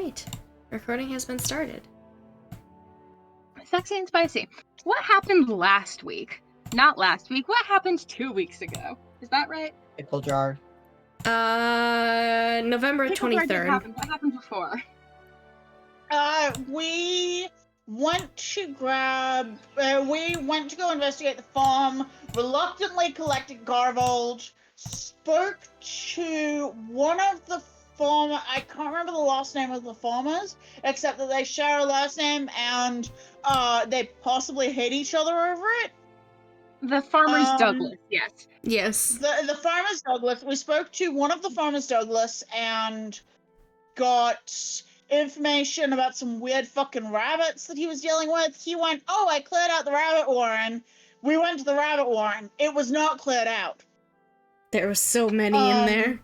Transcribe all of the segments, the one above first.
Alright. Recording has been started. Sexy and spicy. What happened last week? Not last week. What happened 2 weeks ago? Is that right? Pickle jar. November Pickle jar did 23rd. happen. What happened before? We went to go investigate the farm, reluctantly collected Garvold, spoke to one of the farmer, I can't remember the last name of the farmers, except that they share a last name and they possibly hate each other over it. The Farmer's Douglas, yes. Yes. The Farmer's Douglas, we spoke to one of the Farmer's Douglas and got information about some weird fucking rabbits that he was dealing with. He went, oh, I cleared out the rabbit warren. We went to the rabbit warren. It was not cleared out. There were so many in there.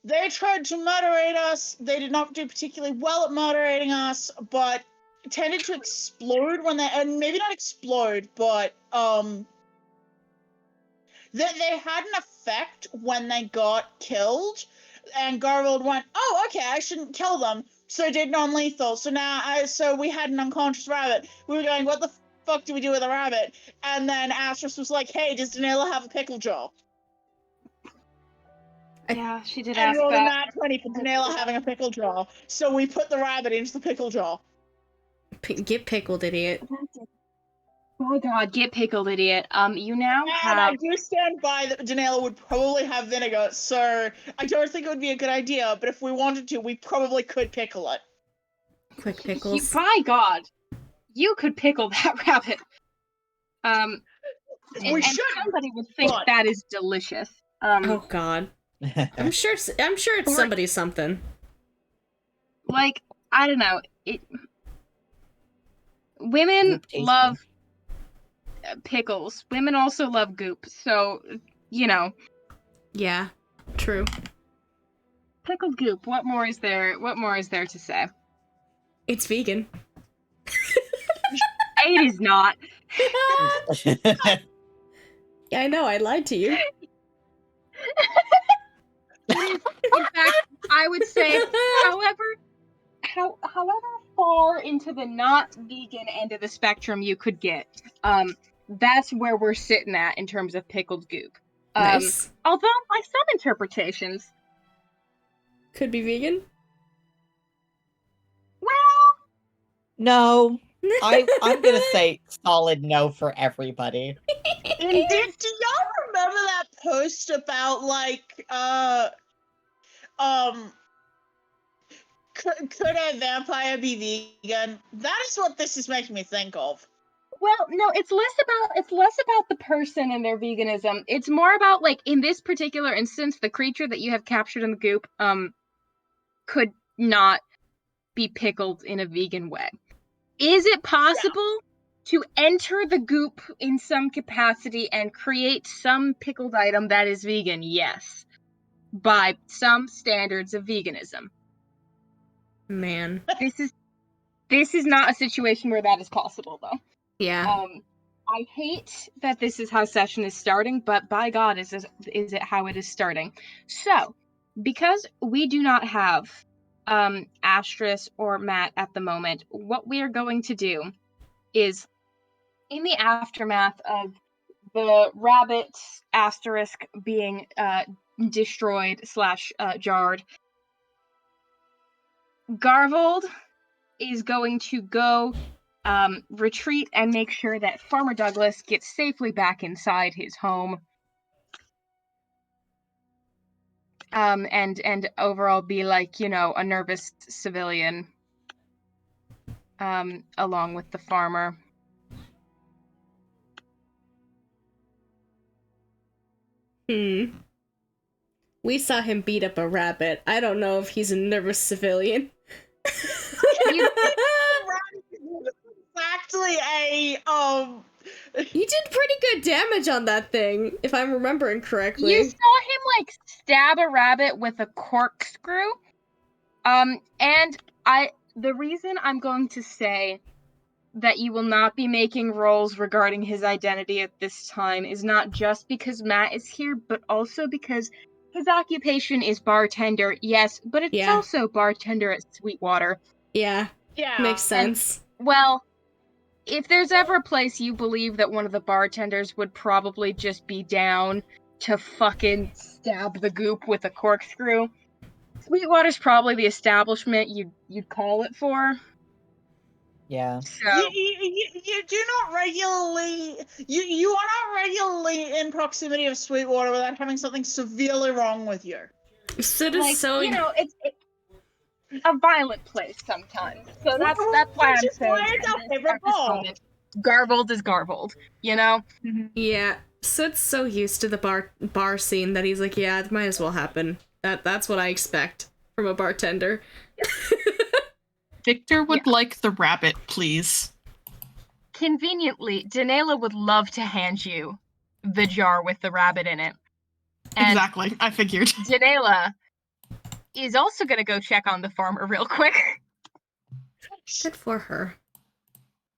They tried to moderate us. They did not do particularly well at moderating us, but tended to explode when they, and maybe not explode, but they had an effect when they got killed. And Garvold went, oh, okay, I shouldn't kill them. So did non-lethal. So now, so we had an unconscious rabbit. We were going, what the fuck do we do with a rabbit? And then Astros was like, hey, does Danila have a pickle jaw? Yeah, she did And ask rolled a that. nat 20 for Danila having a pickle jaw. So we put the rabbit into the pickle jaw. Get pickled, idiot. Oh god, get pickled, idiot. You now And have... I do stand by that Danila would probably have vinegar, so I don't think it would be a good idea, but if we wanted to, we probably could pickle it. Quick pickles. By god, you could pickle that rabbit. And somebody would think that is delicious. Oh god. I'm sure it's somebody's something. Like, I don't know. Women love pickles. Women also love goop. So, you know. Yeah, true. Pickled goop. What more is there to say? It's vegan. It is not. Yeah, I know, I lied to you. In fact, I would say, however far into the not vegan end of the spectrum you could get, that's where we're sitting at in terms of pickled goop. Nice. Although, by some interpretations, could be vegan. Well, no. I'm gonna say solid no for everybody. Indeed. Do y'all remember that post about, like, could a vampire be vegan? That is what this is making me think of. Well, no, it's less about the person and their veganism. It's more about, like, in this particular instance, the creature that you have captured in the goop, could not be pickled in a vegan way. Is it possible to enter the goop in some capacity and create some pickled item that is vegan? Yes. By some standards of veganism. Man. This is not a situation where that is possible, though. Yeah. I hate that this is how session is starting, but by God, is it how it is starting. So, because we do not have Astris or Matt at the moment, what we are going to do is, in the aftermath of the rabbit asterisk being destroyed / jarred, Garvold is going to go retreat and make sure that Farmer Douglas gets safely back inside his home. And overall be like, you know, a nervous civilian, along with the farmer. We saw him beat up a rabbit. I don't know if he's a nervous civilian. Exactly You did pretty good damage on that thing, if I'm remembering correctly. You saw him, like, stab a rabbit with a corkscrew. And the reason I'm going to say that you will not be making rolls regarding his identity at this time is not just because Matt is here, but also because his occupation is bartender, yes, but it's Yeah. also bartender at Sweetwater. Yeah, Yeah. makes sense. Well, if there's ever a place you believe that one of the bartenders would probably just be down to fucking stab the goop with a corkscrew, Sweetwater's probably the establishment you'd call it for. Yeah. So You do not regularly you are not regularly in proximity of Sweetwater without having something severely wrong with you. Sid is like so it's a violent place sometimes. So that's why Which I'm is why saying it's our at favorite this bar. moment, garbled is garbled, you know? yeah. Sid's so used to the bar scene that he's like, yeah, it might as well happen. That's what I expect from a bartender. Victor would like the rabbit, please. Conveniently, Danela would love to hand you the jar with the rabbit in it. And Exactly, I figured. Danela is also gonna go check on the farmer real quick. Good for her.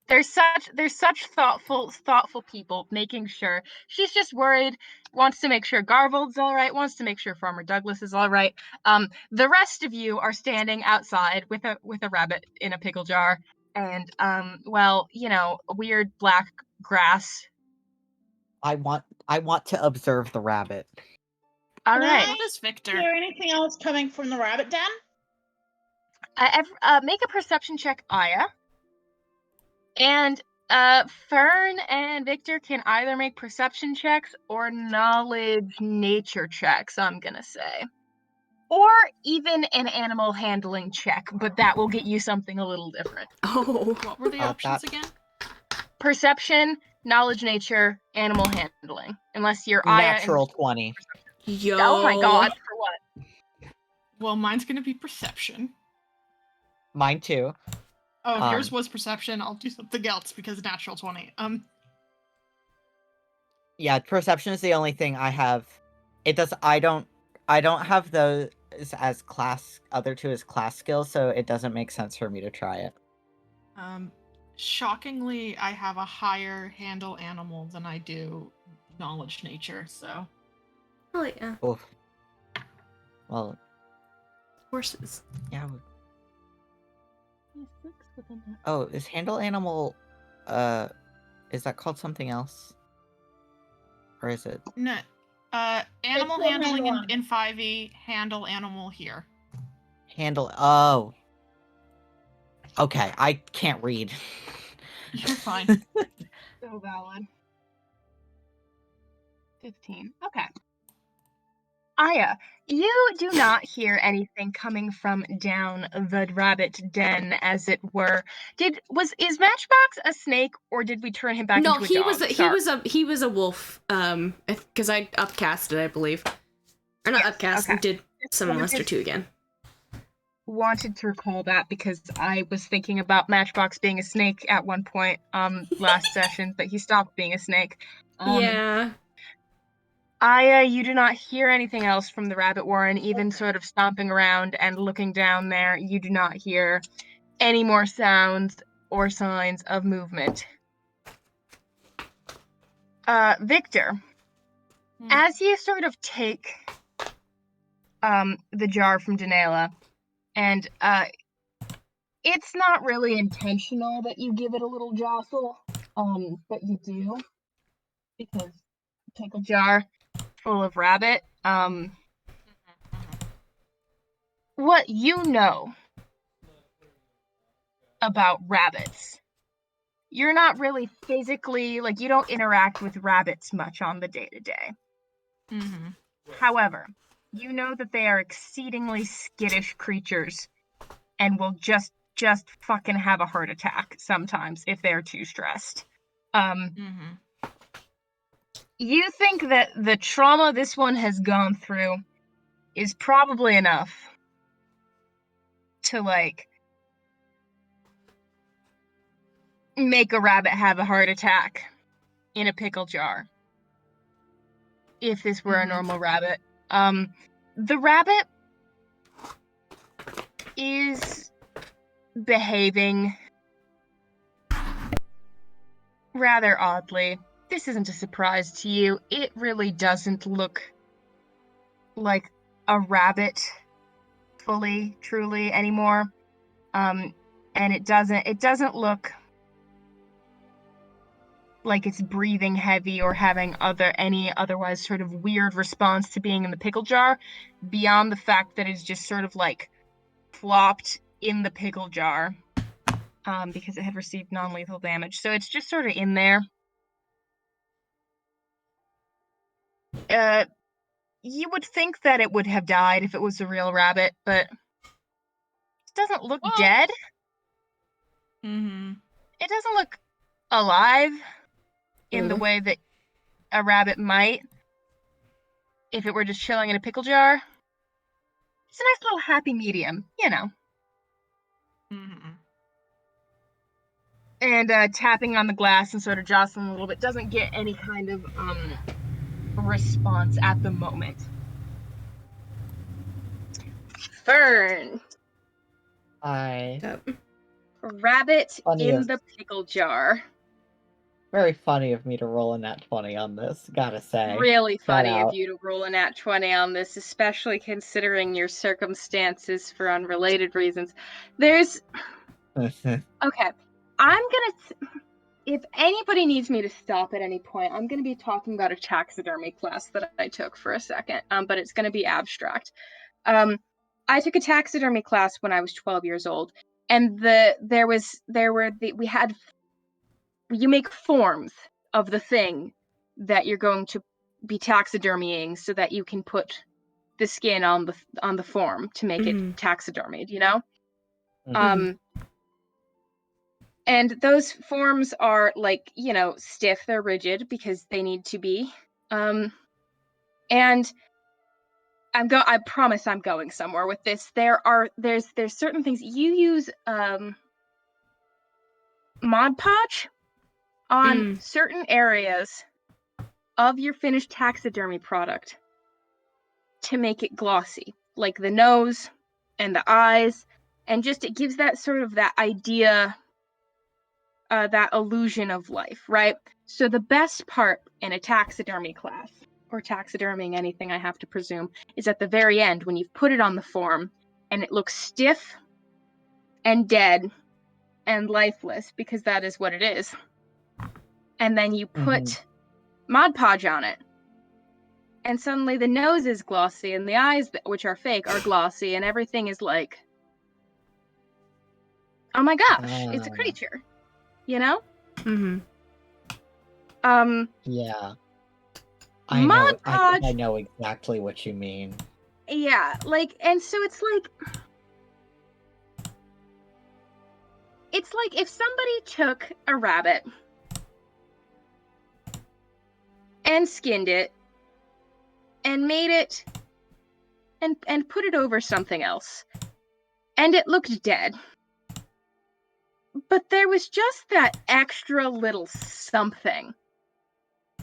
There's such thoughtful people making sure. She's just worried, wants to make sure Garvold's all right, wants to make sure Farmer Douglas is all right. The rest of you are standing outside with a rabbit in a pickle jar and well, weird black grass. I want to observe the rabbit. All Can right. I What is Victor? hear anything else coming from the rabbit den? Make a perception check, Aya. And Fern and Victor can either make perception checks or knowledge nature checks, I'm gonna say. Or even an animal handling check, but that will get you something a little different. Oh. What were the options again? Perception, knowledge nature, animal handling. Unless you're Aya. Natural 20. Yo. Oh my god, for what? Well, mine's gonna be perception. Mine too. Oh, yours was perception. I'll do something else because natural 20. Yeah, perception is the only thing I have. It does. I don't have those as class. Other two as class skills, so it doesn't make sense for me to try it. Shockingly, I have a higher handle animal than I do knowledge nature, so. Oh yeah. Oof. Well, Horses. yeah. Oh, is handle animal, is that called something else? Or is it? No. Animal It's the handling handle in 5e, handle animal here. Handle, oh. Okay, I can't read. You're fine. So valid. 15. Okay. Aya, you do not hear anything coming from down the rabbit den, as it were. Is Matchbox a snake, or did we turn him back No, into a he dog? he was a wolf. Because I upcasted, I believe. Or not Yes, upcast, okay. and did Summon Lester 2 again. Wanted to recall that because I was thinking about Matchbox being a snake at one point last session, but he stopped being a snake. Yeah. Aya, you do not hear anything else from the rabbit warren, even sort of stomping around and looking down there. You do not hear any more sounds or signs of movement. Victor, as you sort of take the jar from Danela, and it's not really intentional that you give it a little jostle, but you do, because pickle jar full of rabbit. What you know about rabbits, you're not really physically, you don't interact with rabbits much on the day-to-day. Mm-hmm. However, you know that they are exceedingly skittish creatures and will just fucking have a heart attack sometimes if they're too stressed. You think that the trauma this one has gone through is probably enough to, make a rabbit have a heart attack in a pickle jar. If this were a normal rabbit. The rabbit is behaving rather oddly. This isn't a surprise to you. It really doesn't look like a rabbit fully, truly anymore. And it doesn't look like it's breathing heavy or having any otherwise sort of weird response to being in the pickle jar, beyond the fact that it's just sort of like flopped in the pickle jar, because it had received non-lethal damage. So it's just sort of in there. You would think that it would have died if it was a real rabbit, but it doesn't look Well- dead. Mm-hmm. It doesn't look alive in the Ooh. way that a rabbit might if it were just chilling in a pickle jar. It's a nice little happy medium, you know. Mm-hmm. And tapping on the glass and sort of jostling a little bit doesn't get any kind of response at the moment. Fern, Yep. rabbit Funny in as- the pickle jar. Very funny of me to roll a nat 20 on this, gotta say. Really Shout funny of out. you to roll a nat 20 on this, especially considering your circumstances for unrelated reasons. There's okay. If anybody needs me to stop at any point, I'm gonna be talking about a taxidermy class that I took for a second, but it's gonna be abstract. I took a taxidermy class when I was 12 years old, and you make forms of the thing that you're going to be taxidermying so that you can put the skin on the form to make Mhm. it taxidermied, you know? Mhm. And those forms are like, you know, stiff, they're rigid because they need to be. And I promise I'm going somewhere with this. There's certain things you use Mod Podge on certain areas of your finished taxidermy product to make it glossy, like the nose and the eyes, and just it gives that sort of that idea, that illusion of life, right? So the best part in a taxidermy class, or taxiderming anything I have to presume, is at the very end when you've put it on the form and it looks stiff and dead and lifeless, because that is what it is. And then you put Mod Podge on it. And suddenly the nose is glossy and the eyes, which are fake, are glossy, and everything is like, oh my gosh, it's a creature, you know? Mm-hmm. Yeah. Mod I think Podge, I know exactly what you mean. yeah, like, and so it's like if somebody took a rabbit and skinned it and made it and put it over something else, and it looked dead. But there was just that extra little something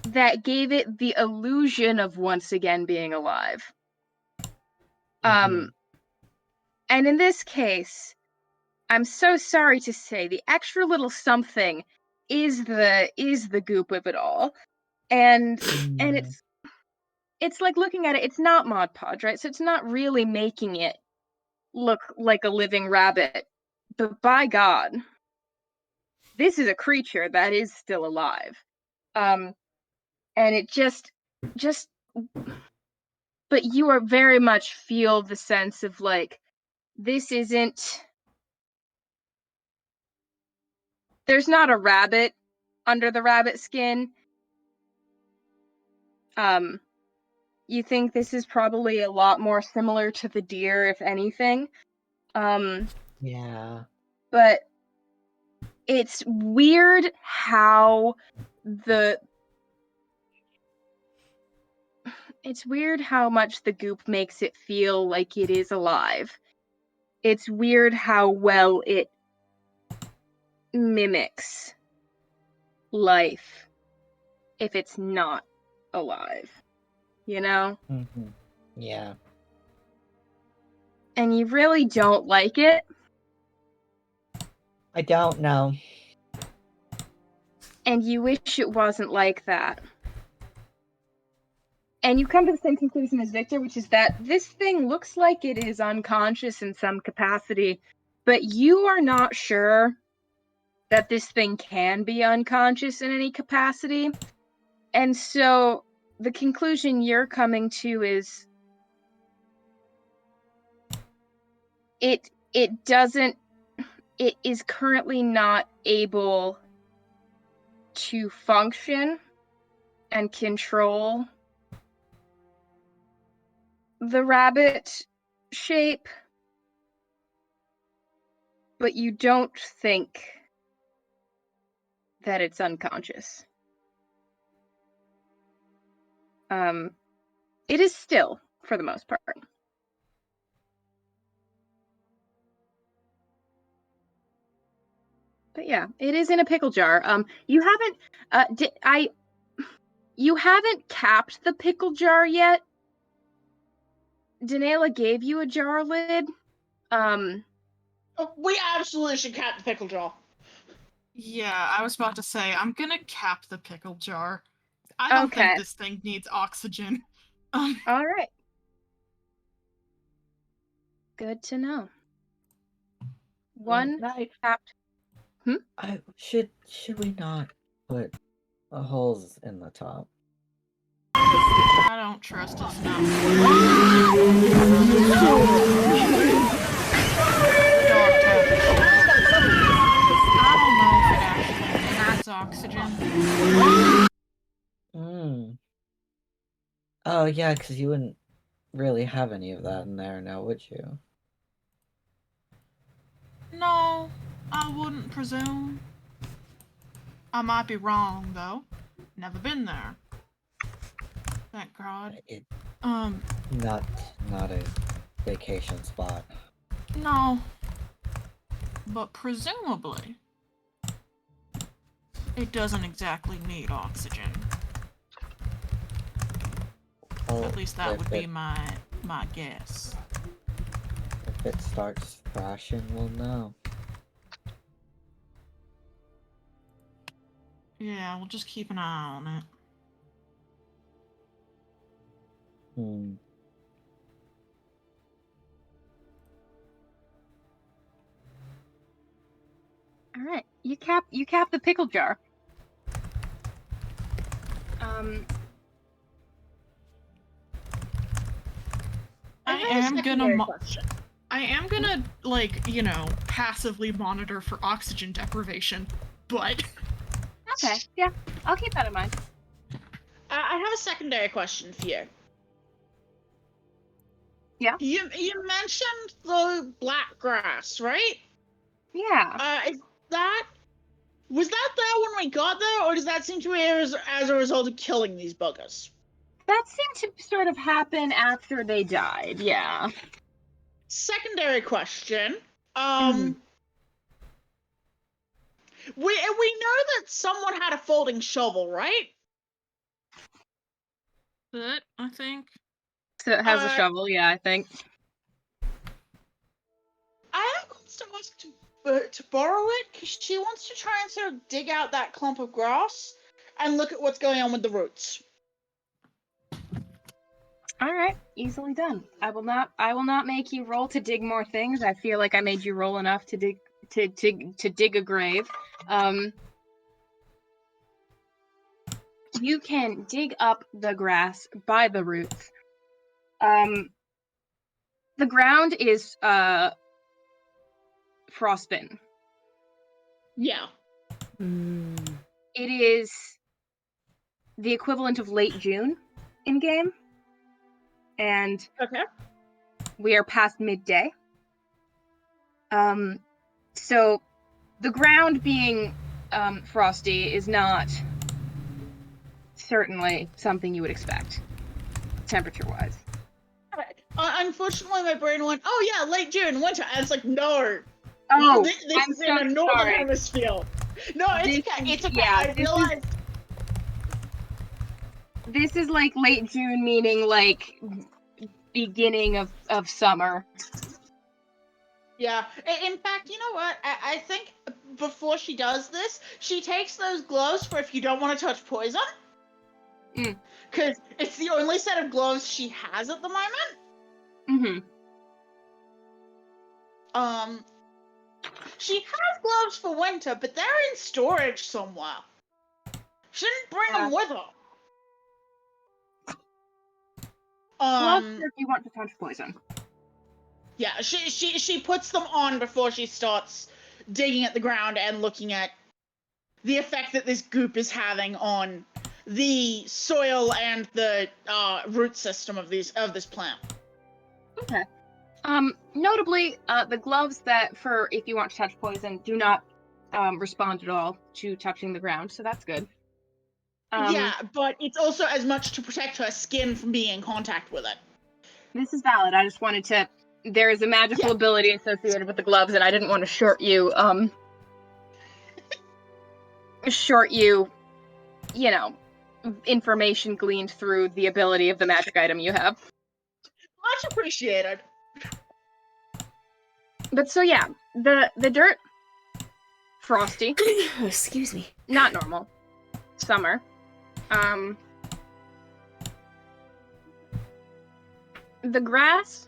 that gave it the illusion of once again being alive. And in this case, I'm so sorry to say, the extra little something is the goop of it all. And it's like looking at it, it's not Mod Podge, right? So it's not really making it look like a living rabbit. But by God, this is a creature that is still alive. And it just but you are very much feel the sense of like, this isn't, there's not a rabbit under the rabbit skin. You think this is probably a lot more similar to the deer, if anything. Yeah. But it's weird how it's weird how much the goop makes it feel like it is alive. It's weird how well it mimics life if it's not alive, you know? Yeah. And you really don't like it. I don't know. And you wish it wasn't like that. And you come to the same conclusion as Victor, which is that this thing looks like it is unconscious in some capacity, but you are not sure that this thing can be unconscious in any capacity. And so the conclusion you're coming to is it is currently not able to function and control the rabbit shape, but you don't think that it's unconscious. It is still, for the most part. But yeah, it is in a pickle jar. You haven't capped the pickle jar yet. Danela gave you a jar lid. We absolutely should cap the pickle jar. Yeah, I was about to say, I'm gonna cap the pickle jar. I don't Okay. think this thing needs oxygen. All right. Good to know. One capped. Should we not put holes in the top? I don't trust his nose. The dog tapping shit. I don't know if it actually needs oxygen. Oh yeah, because you wouldn't really have any of that in there now, would you? No, I wouldn't presume. I might be wrong, though. Never been there. Thank God. Not a vacation spot. No. But presumably, it doesn't exactly need oxygen. Well, At least that would be my guess. If it starts thrashing, we'll know. Yeah, we'll just keep an eye on it. All right. You cap the pickle jar. I am gonna, like, you know, passively monitor for oxygen deprivation, but... Okay, yeah, I'll keep that in mind. I have a secondary question for you. Yeah? You mentioned the black grass, right? Yeah. Was that there when we got there, or does that seem to be as a result of killing these buggers? That seemed to sort of happen after they died, yeah. Secondary question. We know that someone had a folding shovel, right? But, I think... So it has a shovel, yeah, I think. I am going to ask to borrow it, because she wants to try and sort of dig out that clump of grass and look at what's going on with the roots. All right, easily done. I will not make you roll to dig more things. I feel like I made you roll enough to dig a grave. You can dig up the grass by the roots. The ground is frostbitten. Yeah. It is the equivalent of late June in game. And we are past midday. So the ground being frosty is not certainly something you would expect, temperature-wise. Unfortunately, my brain went, "Oh yeah, late June, winter." And it's like, no. Oh, this I'm is so in the northern sorry. hemisphere. No, it's okay. It's okay. Yeah, I realized. This is like late June, meaning like beginning of summer. Yeah. In fact, you know what? I think before she does this, she takes those gloves for if you don't want to touch poison. because it's the only set of gloves she has at the moment. Mm-hmm. She has gloves for winter, but they're in storage somewhere. She didn't bring them with her. Gloves if you want to touch poison. Yeah, she puts them on before she starts digging at the ground and looking at the effect that this goop is having on the soil and the root system of this plant. Okay. Notably, the gloves that for if you want to touch poison do not respond at all to touching the ground, so that's good. Yeah, but it's also as much to protect her skin from being in contact with it. This is valid. I just wanted to. There is a magical ability associated with the gloves, and I didn't want to short you. You know, information gleaned through the ability of the magic item you have. Much appreciated. But so yeah, the dirt, frosty. Excuse me. Not normal. Summer. The grass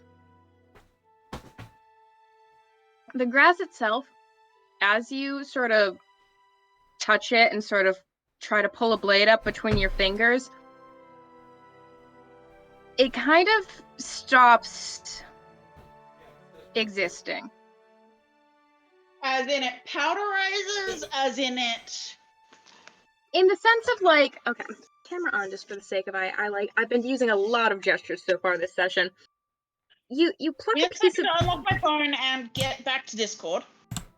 itself, as you sort of touch it and sort of try to pull a blade up between your fingers, it kind of stops existing. As in it powderizes, as in it... In the sense of like, okay, camera on just for the sake of I've been using a lot of gestures so far this session. You pluck a piece of... to unlock my phone and get back to Discord.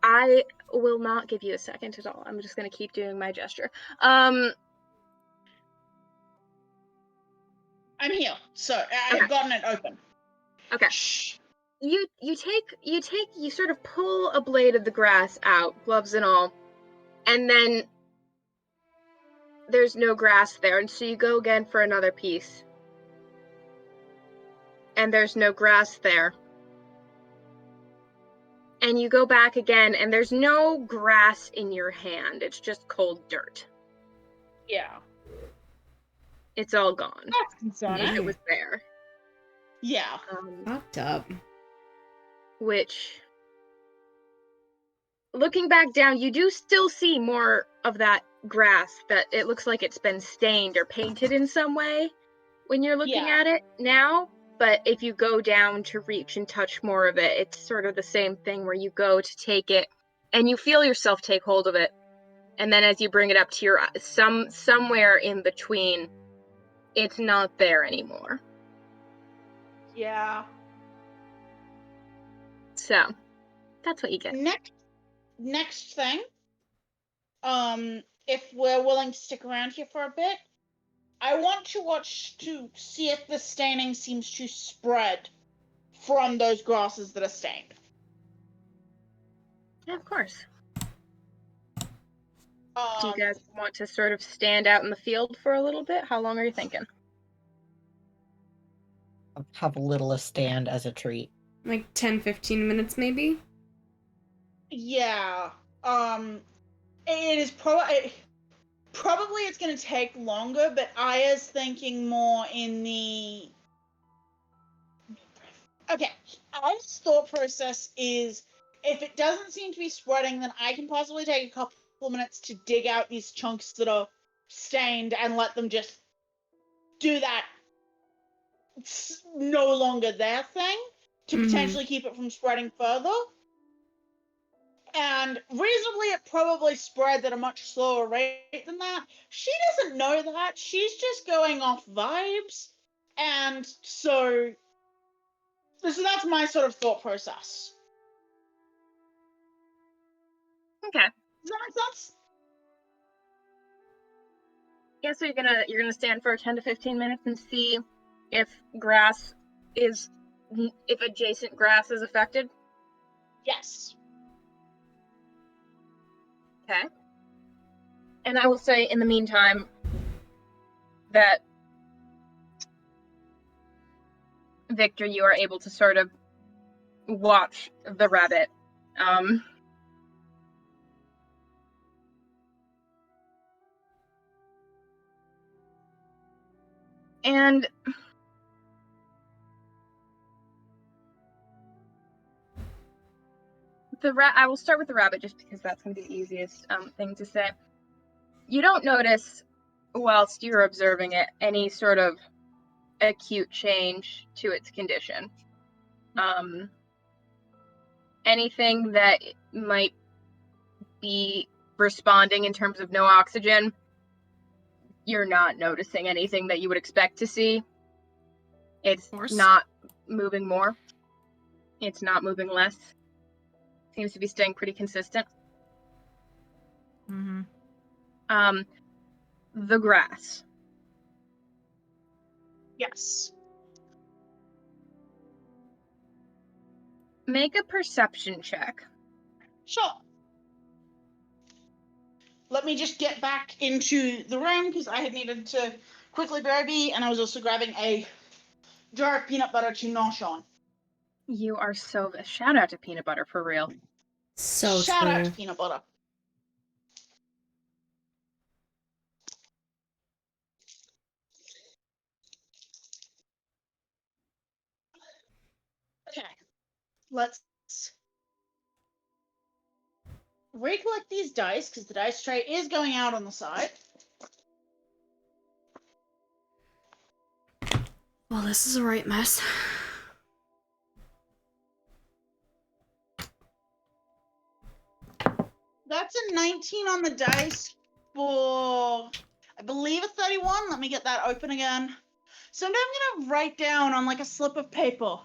I will not give you a second at all. I'm just gonna keep doing my gesture. I'm here, so I've gotten it open. Okay. Shh. You sort of pull a blade of the grass out, gloves and all, and then there's no grass there, and so you go again for another piece. And there's no grass there. And you go back again, and there's no grass in your hand. It's just cold dirt. Yeah. It's all gone. That's concerning. It was there. Yeah. Fucked up. Which, looking back down, you do still see more of that grass that it looks like it's been stained or painted in some way when you're looking at it now. But if you go down to reach and touch more of it, it's sort of the same thing where you go to take it and you feel yourself take hold of it. And then as you bring it up to your somewhere in between, it's not there anymore. Yeah. So, that's what you get. Next thing, if we're willing to stick around here for a bit, I want to watch to see if the staining seems to spread from those grasses that are stained. Yeah, of course. Do you Um, guys want to sort of stand out in the field for a little bit? How long are you thinking? Have a little a stand as a treat. Like 10-15 minutes, maybe? yeah. It is probably it's going to take longer, but Aya's thinking more in the... Okay, Aya's thought process is, if it doesn't seem to be spreading, then I can possibly take a couple minutes to dig out these chunks that are stained and let them just do that. It's no longer their thing to potentially keep it from spreading further. And reasonably, it probably spreads at a much slower rate than that. She doesn't know that. She's just going off vibes. And so that's my sort of thought process. Okay. Does that make sense? Yeah, so you're gonna stand for 10 to 15 minutes and see if adjacent grass is affected? Yes. Okay. And I will say in the meantime that Victor, you are able to sort of watch the rabbit. And I will start with the rabbit just because that's going to be the easiest thing to say. You don't notice, whilst you're observing it, any sort of acute change to its condition. Anything that might be responding in terms of no oxygen, you're not noticing anything that you would expect to see. It's not moving more. It's not moving less. Seems to be staying pretty consistent. Mm-hmm. The grass. Yes. Make a perception check. Sure. Let me just get back into the room because I had needed to quickly BRB, and I was also grabbing a jar of peanut butter to nosh on. You are so... Shout out to peanut butter, for real. So Shout true. out to peanut butter. Okay. Let's recollect these dice because the dice tray is going out on the side. Well, this is a right mess. That's a 19 on the dice for, I believe, a 31. Let me get that open again. So now I'm gonna write down on like a slip of paper,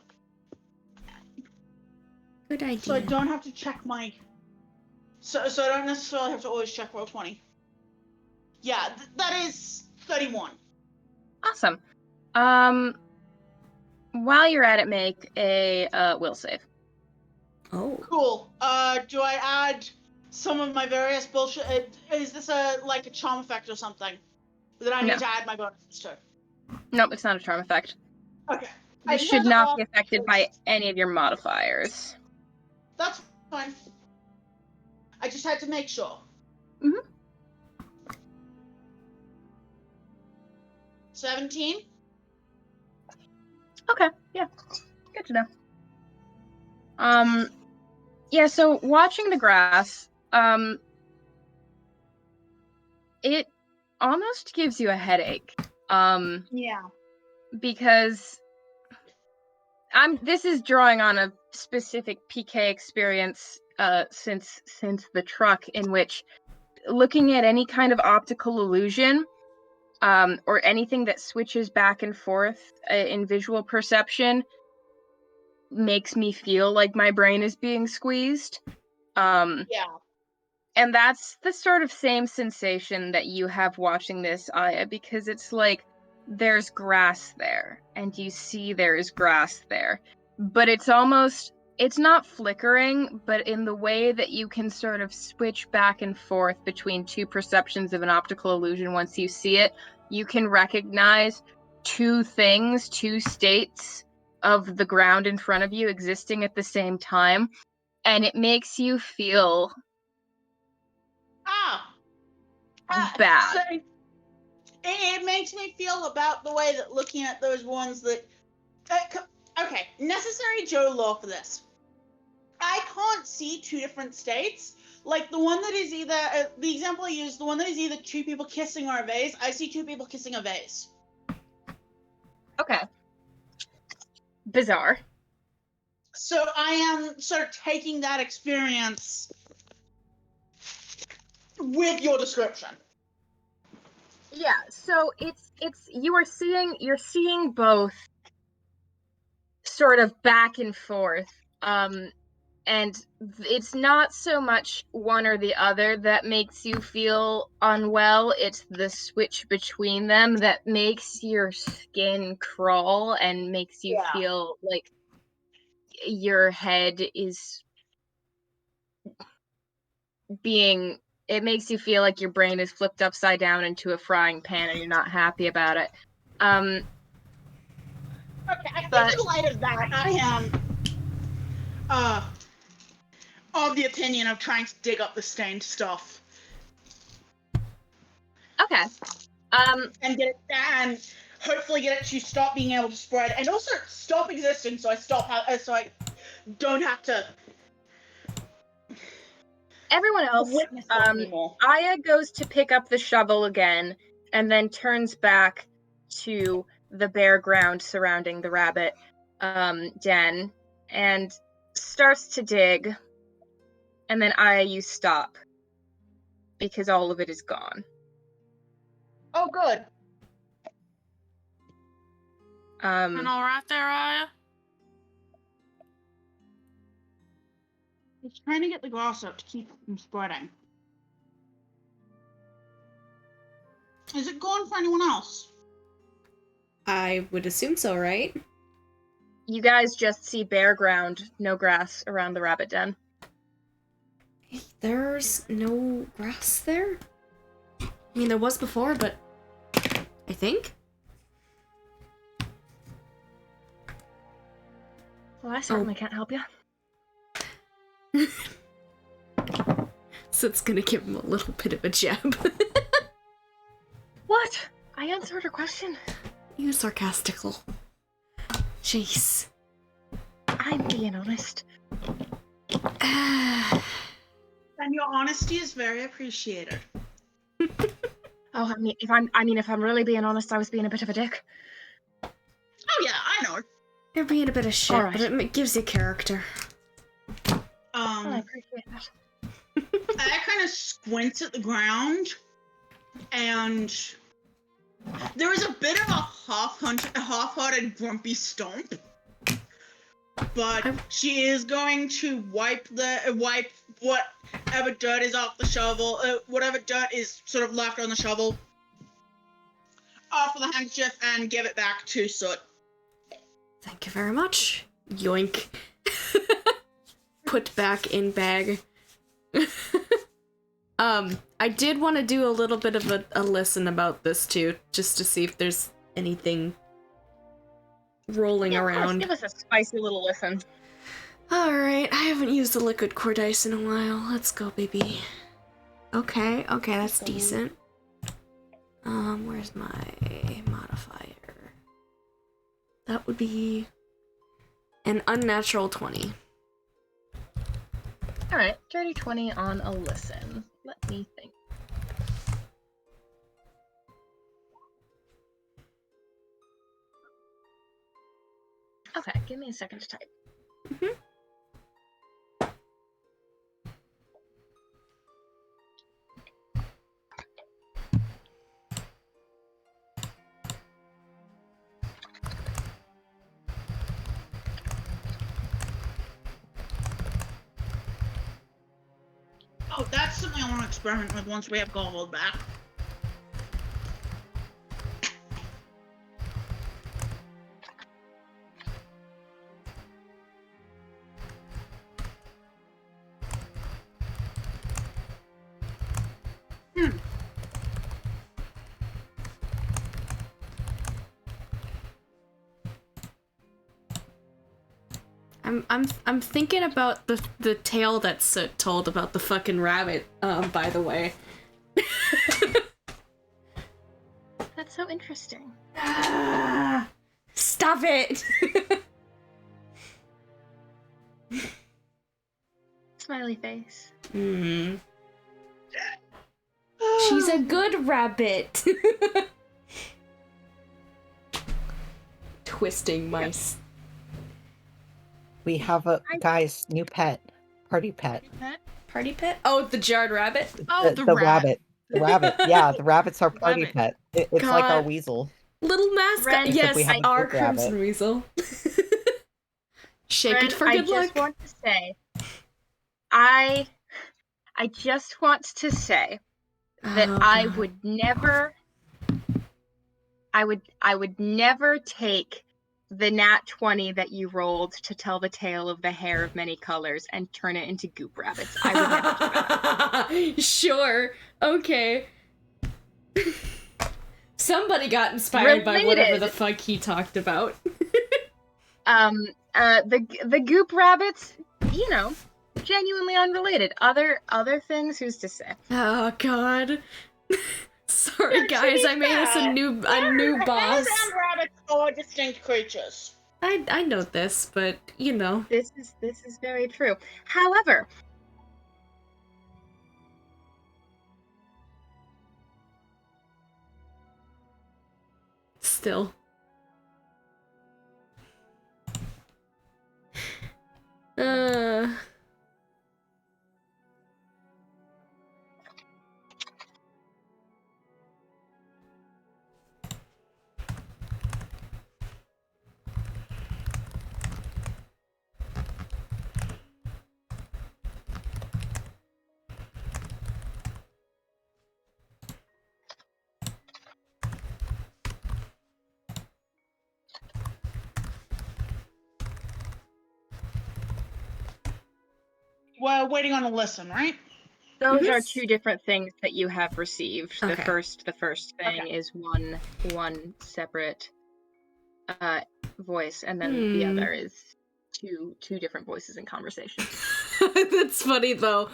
Good idea. so I don't have to check my. So I don't necessarily have to always check Roll20. Yeah, that is 31. Awesome. While you're at it, make a will save. Oh. Cool. Do I add some of my various bullshit? Is this a charm effect or something that I need No. to add my bonuses to? Nope, it's not a charm effect. Okay. You should not be affected by any of your modifiers. That's fine. I just had to make sure. Mhm. 17? Okay, yeah. Good to know. Yeah, so watching the grass, it almost gives you a headache. Yeah. Because this is drawing on a specific PK experience since the truck, in which looking at any kind of optical illusion or anything that switches back and forth in visual perception makes me feel like my brain is being squeezed. Yeah. And that's the sort of same sensation that you have watching this, Aya, because it's like there's grass there, and you see there's grass there. But it's not flickering, but in the way that you can sort of switch back and forth between two perceptions of an optical illusion once you see it, you can recognize two states of the ground in front of you existing at the same time, and it makes you feel bad. So it makes me feel about the way that looking at those ones that. Okay, necessary Joe law for this. I can't see two different states. Like the one that is either the example I used, the one that is either two people kissing or a vase. I see two people kissing a vase. Okay. Bizarre. So I am sort of taking that experience with your description. Yeah, so it's you're seeing both sort of back and forth. And it's not so much one or the other that makes you feel unwell, it's the switch between them that makes your skin crawl and makes you feel like your head is it makes you feel like your brain is flipped upside down into a frying pan and you're not happy about it. Okay, I think in light of that, I am of the opinion of trying to dig up the stained stuff. Okay. And get it and hopefully get it to stop being able to spread, and also stop existing, so I don't have to Everyone else, witness it anymore. Aya goes to pick up the shovel again, and then turns back to the bare ground surrounding the rabbit den, and starts to dig. And then Aya, you stop, because all of it is gone. Oh, good. And all right there, Aya? Just trying to get the grass up to keep it from spreading. Is it gone for anyone else? I would assume so, right? You guys just see bare ground, no grass around the rabbit den. There's no grass there? I mean, there was before, but I think? Well, I certainly can't help you. So it's gonna give him a little bit of a jab. What? I answered her question. You sarcastical. Jeez. I'm being honest. And your honesty is very appreciated. Oh, if I'm really being honest, I was being a bit of a dick. Oh yeah, I know. You're being a bit of shit, Alright. but it gives you character. Well, I appreciate that. I kind of squint at the ground, and there is a bit of a half-hearted grumpy stomp. But she is going to wipe whatever dirt is off the shovel, whatever dirt is sort of left on the shovel, off of the handkerchief, and give it back to Soot. Thank you very much. Yoink. Put back in bag. I did want to do a little bit of a listen about this too, just to see if there's anything rolling around. Give us a spicy little listen. Alright, I haven't used the liquid core dice in a while. Let's go, baby. Okay, that's decent. Where's my modifier? That would be an unnatural 20. Alright, dirty 20 on a listen. Let me think. Okay, give me a second to type. Mm-hmm. Oh, that's something I want to experiment with once we have Gold back. I'm thinking about the tale that Soot told about the fucking rabbit, by the way. That's so interesting. Stop it! Smiley face. Hmm. She's a good rabbit. Twisting mice. We have a guys new pet, party pet. Party pet? Oh, the jarred rabbit? Oh, the rat. rabbit. The rabbit. Yeah, the rabbit's our party Rabbit. pet. It's like our God. weasel. Little mascot. Ren, Yes, we have a our big rabbit. Crimson Weasel. Shake Ren, it for I good just luck. want to say, I just want to say that Oh, I God. would never, I would never take the nat 20 that you rolled to tell the tale of the hair of many colors and turn it into goop rabbits. I would never do that. Sure. Okay. Somebody got inspired by whatever Related. the fuck he talked about. The goop rabbits, you know, genuinely unrelated. Other things, who's to say? Oh, God. Sorry, To guys, be I made us a fair, new Hares boss. and rabbits are distinct creatures. I know this, but you know. This is very true. However, Still. Uh. We're waiting on a listen, right? those are Mhm. two different things that you have received. Okay. The first thing is one separate voice, and then the other is two different voices in conversation. That's funny though.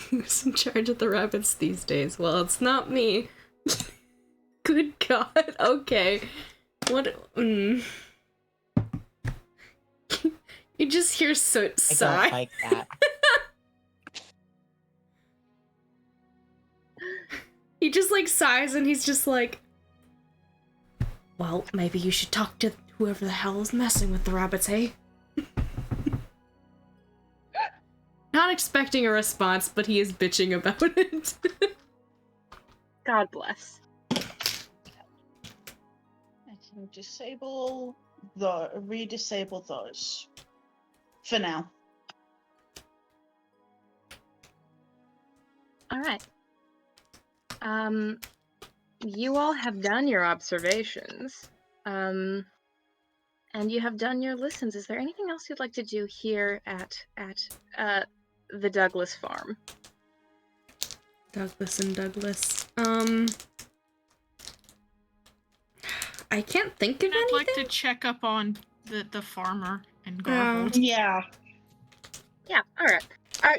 Who's in charge of the rabbits these days? Well, it's not me. Good God. Okay. What? You just hear Soot I sigh. don't like that. He just like sighs and he's just like, well, maybe you should talk to whoever the hell is messing with the rabbits, hey? Not expecting a response, but he is bitching about it. God bless. I can redisable those. For now. All right. You all have done your observations. And you have done your listens. Is there anything else you'd like to do here at the Douglas farm? Douglas and Douglas. I can't think of I'd anything. like to check up on the farmer and Garfield. Yeah. Yeah, all right.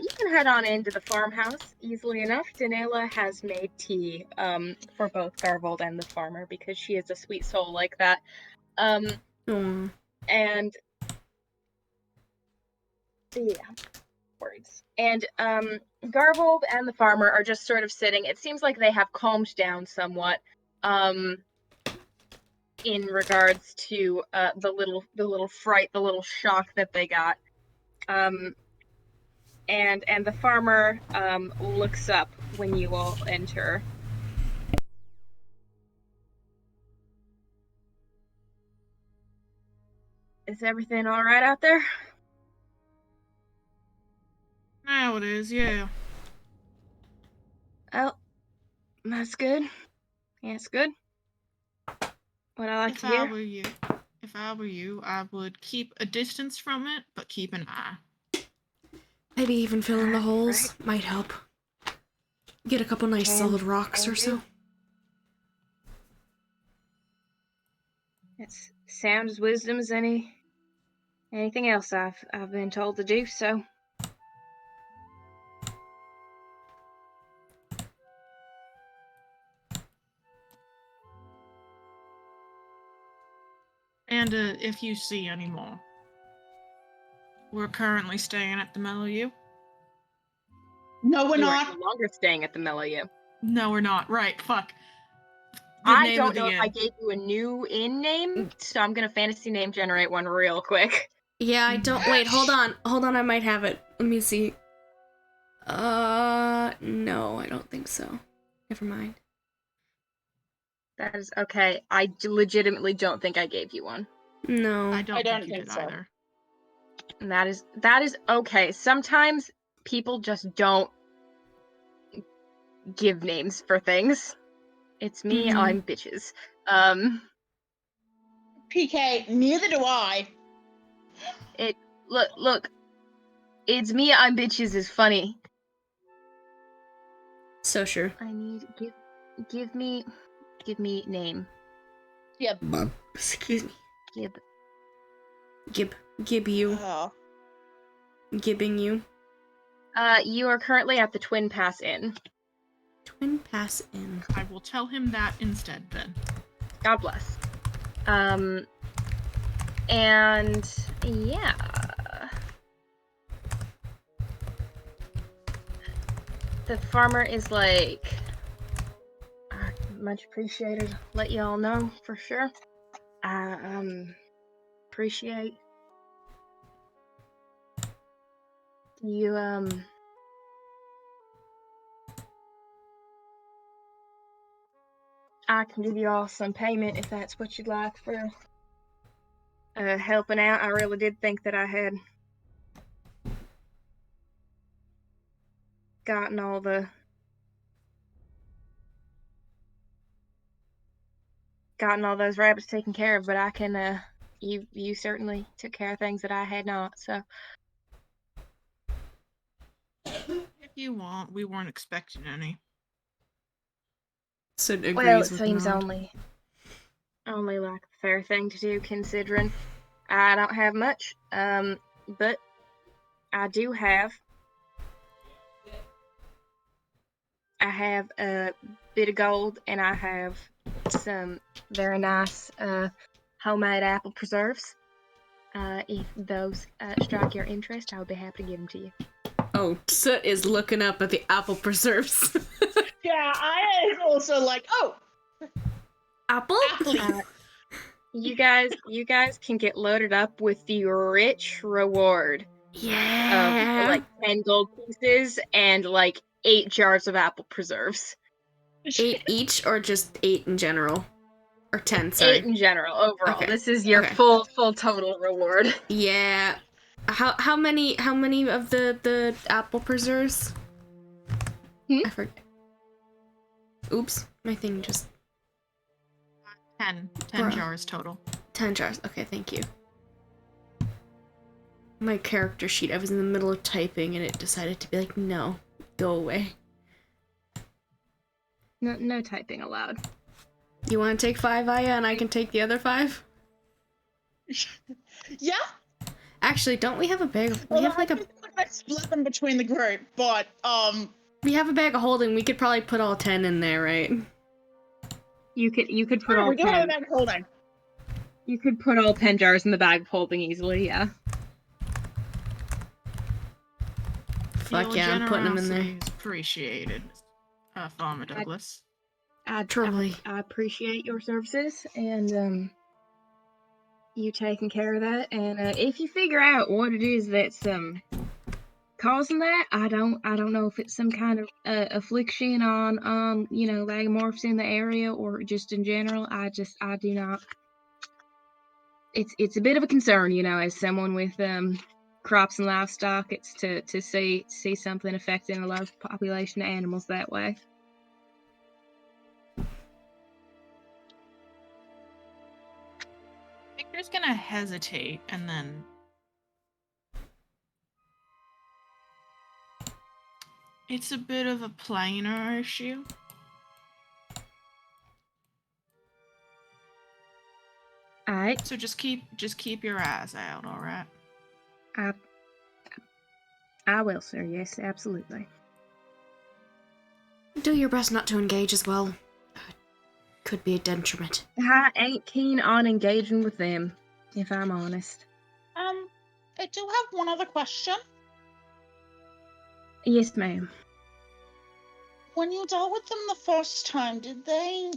You can head on into the farmhouse easily enough. Danela has made tea for both Garvold and the farmer because she is a sweet soul like that. Aw. And yeah, words. And Garvold and the farmer are just sort of sitting. It seems like they have calmed down somewhat. In regards to the little fright, the little shock that they got. And the farmer looks up when you all enter. Is everything all right out there? Now it is, yeah. Oh, that's good. Yeah, it's good. What I like If to I hear. were you, I would keep a distance from it, but keep an eye. Maybe even fill in the holes Right. might help. Get a couple nice solid rocks or so. It's sound as wisdom as anything else I've been told to do. So. And if you see any more. We're currently staying at the Milieu. No, we're You not. are no longer staying at the Milieu. No, we're not. Right, fuck. The I name don't of the know if I inn. gave you a new inn name, so I'm gonna fantasy name generate one real quick. Yeah, I don't. Wait, hold on. I might have it. Let me see. No, I don't think so. Never mind. That is okay. I legitimately don't think I gave you one. No. I don't don't think you think did so. either. And that is okay. Sometimes people just don't give names for things. It's me, Mhm. I'm bitches. PK, neither do I. Look, it's me, I'm bitches is funny. So sure. I need give me name. Excuse me. Gib. Gib you. Oh. Gibbing you. You are currently at the Twin Pass Inn. Twin Pass Inn. I will tell him that instead then. God bless. And yeah. The farmer is like, much appreciated. Let y'all know for sure. I appreciate you I can give you all some payment if that's what you'd like for helping out. I really did think that I had gotten all those rabbits taken care of, but I can you certainly took care of things that I had not, so If you want, we weren't expecting any. Sid agrees well, it with seems Nod. only like a fair thing to do considering I don't have much. But I do have a bit of gold, and I have some very nice homemade apple preserves. If those strike your interest, I would be happy to give them to you. Oh, Soot is looking up at the apple preserves. Yeah, I is also like, oh, Apple? apple. You guys can get loaded up with the rich reward Yeah. of like 10 gold pieces and like 8 jars of apple preserves. 8 each or just 8 in general? Or 10, sorry. 8 in general, overall. Okay. This is your Okay. full total reward. Yeah. How many of the apple preserves? I forget. Oops, my thing just 10 Bruh. jars total. 10 jars. Okay, thank you. My character sheet, I was in the middle of typing and it decided to be like, no, go away. No typing allowed. You want to take 5, Aya, and I can take the other 5? Yeah. Actually, don't we have a bag of... We have like a... I split them between the group, but We have a bag of holding. We could probably put all 10 in there, right? You could put oh, all we do have a 10. bag of holding. You could put all 10 jars in the bag of holding easily, yeah. Fuck Your yeah, I'm putting them in there. generosity is appreciated, Farmer Douglas. Truly. I appreciate your services and you taking care of that. And if you figure out what it is that's causing that, I don't know if it's some kind of affliction on lagomorphs in the area or just in general. I do not. It's a bit of a concern, as someone with crops and livestock. It's to see something affecting a large population of animals that way. Victor's gonna hesitate and then it's a bit of a plainer issue. Alright. So just keep your eyes out, alright? I will, sir. Yes, absolutely. Do your best not to engage as well. Could be a detriment. I ain't keen on engaging with them, if I'm honest. I do have one other question. Yes, ma'am. When you dealt with them the first time, did they...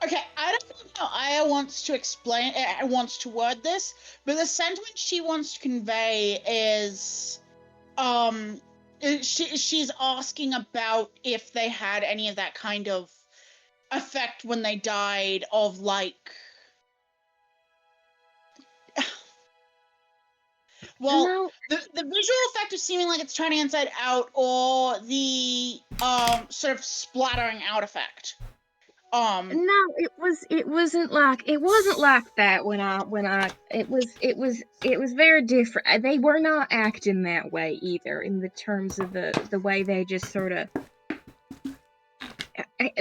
Okay, I don't know how Aya wants to word this, but the sentiment she wants to convey is, she's asking about if they had any of that kind of effect when they died of, like... Well, No. the visual effect of seeming like it's turning inside out, or the sort of splattering out effect. No, it wasn't like that it was very different. They were not acting that way either in the terms of the way they just sort of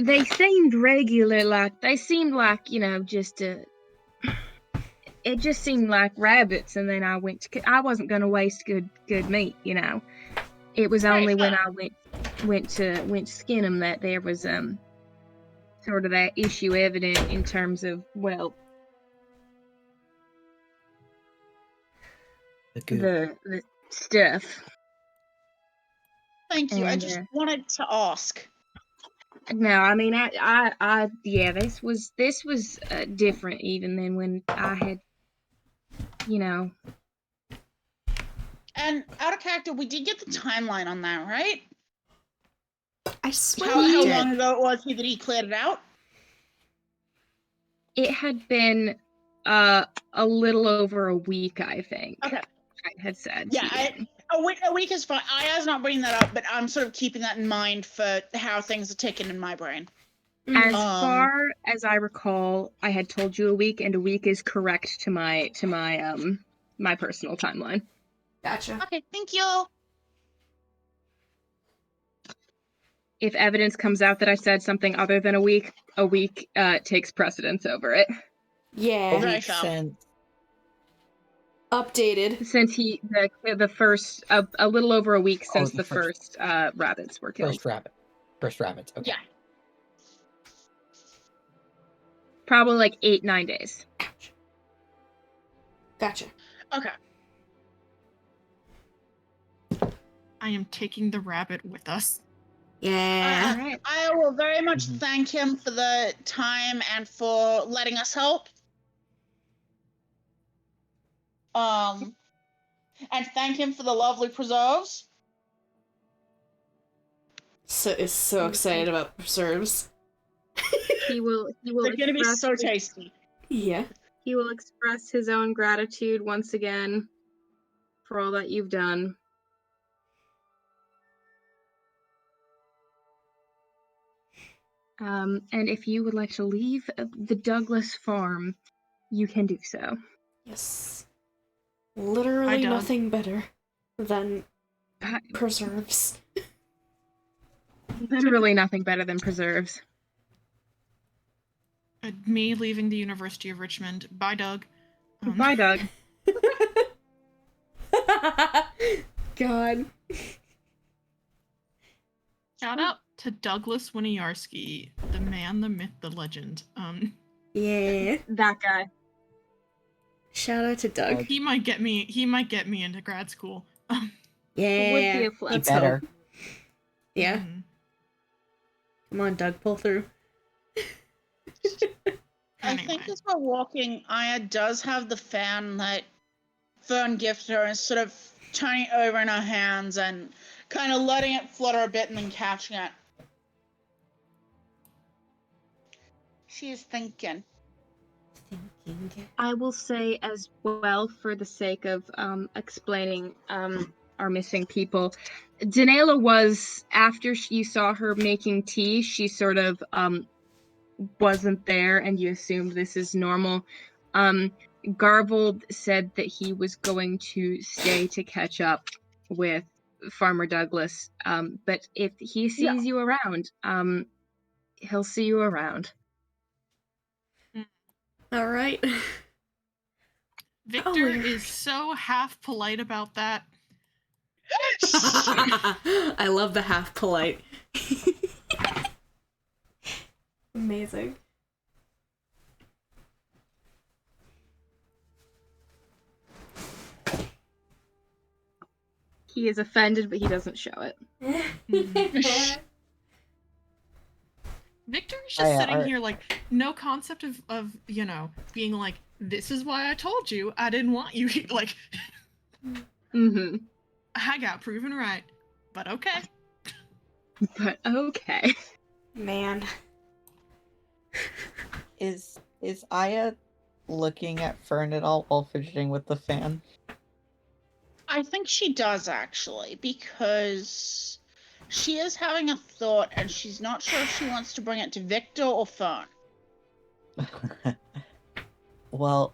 they seemed regular, like they seemed like, just it just seemed like rabbits, and then I wasn't gonna waste good meat, you know. It was Right, only when yeah. I went to skin them that there was sort of that issue evident in terms of, well, The goop. the stuff. Thank you. I And, just wanted to ask. No, I mean, yeah, this was different even than when I had, you know. And out of character, we did get the timeline on that, right? I swear How we did. long ago it was that he cleared it out? It had been a little over a week, I think. Okay. I had said. Yeah, to him. a week is fine. I was not bringing that up, but I'm sort of keeping that in mind for how things are ticking in my brain. As Mhm. far as I recall, I had told you a week, and a week is correct to my my personal timeline. Gotcha. Okay, thank you. If evidence comes out that I said something other than a week takes precedence over it. Yeah. Very Makes fair. sense. Updated. Since the first a little over a week since the the first. first rabbits were killed. First rabbits. Okay. Yeah. Probably like 8-9 days. Gotcha. Okay. I am taking the rabbit with us. Yeah. Alright. I will very much Mhm. thank him for the time and for letting us help. And thank him for the lovely preserves. Is so excited about preserves. He will They're gonna be express so tasty. Yeah. he will express his own gratitude once again for all that you've done. And if you would like to leave the Douglas farm, you can do so. Yes. Literally Doug. nothing better than But preserves. literally nothing better than preserves. Me leaving the University of Richmond. Bye, Doug. Goodbye, Doug. God. Shout out to Douglas Winiarski, the man, the myth, the legend. Yeah. That guy. Shout out to Doug. He might get me into grad school. Yeah. Would be a He flip. Let's better. hope. Yeah. Mhm. Come on, Doug, pull through. I think Anyway. as we're walking, Aya does have the fan that Fern gifted her and sort of turning it over in her hands and kind of letting it flutter a bit and then catching it. She is thinking. Thinking. I will say as well, for the sake of explaining our missing people, Danela was, after you saw her making tea, she sort of wasn't there, and you assumed this is normal. Garvold said that he was going to stay to catch up with Farmer Douglas, but if he sees you around, he'll see you around. All right. Victor weird. is so half polite about that. I love the half polite. Amazing. He is offended, but he doesn't show it. Victor is just Oh, yeah, sitting our- here like no concept of being like, this is why I told you I didn't want you here. Like Mm-hmm. I got proven right. But okay. But okay. Man. Is Aya looking at Fern at all while fidgeting with the fan? I think she does actually, because she is having a thought and she's not sure if she wants to bring it to Victor or Fern. Well,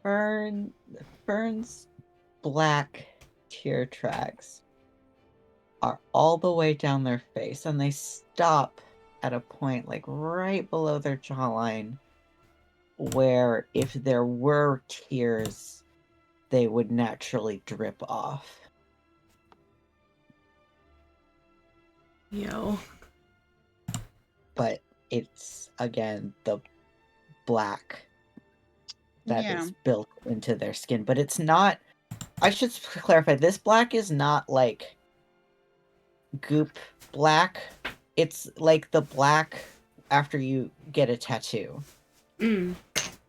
Fern's black tear tracks are all the way down their face, and they stop at a point like right below their jawline. where if there were tears, they would naturally drip off. Yo. But it's, again, the black that is built into their skin. But it's not... I should clarify, this black is not, like, goop black. It's, like, the black after you get a tattoo. Mm.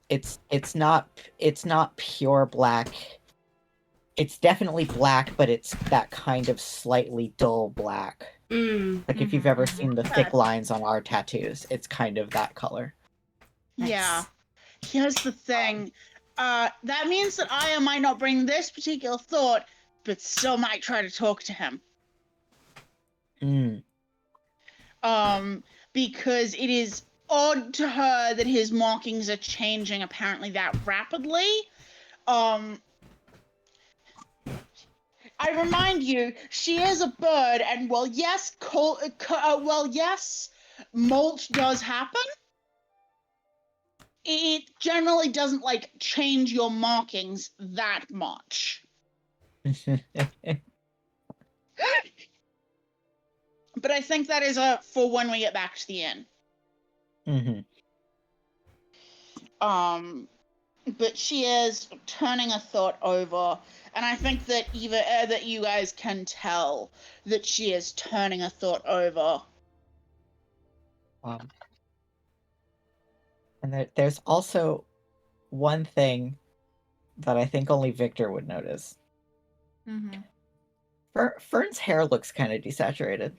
It's not pure black. It's definitely black, but it's that kind of slightly dull black. Mm. Like if you've ever seen the thick lines on our tattoos, it's kind of that color. Yeah. Here's the thing. That means that I might not bring this particular thought, but still might try to talk to him. Mm. Because it is odd to her that his markings are changing apparently that rapidly. I remind you, she is a bird, and yes, molt does happen. It generally doesn't like change your markings that much. But I think that is for when we get back to the inn. Mm-hmm. But she is turning a thought over, and I think that that you guys can tell that she is turning a thought over. And there's also one thing that I think only Victor would notice. Mm-hmm. Fern's hair looks kind of desaturated.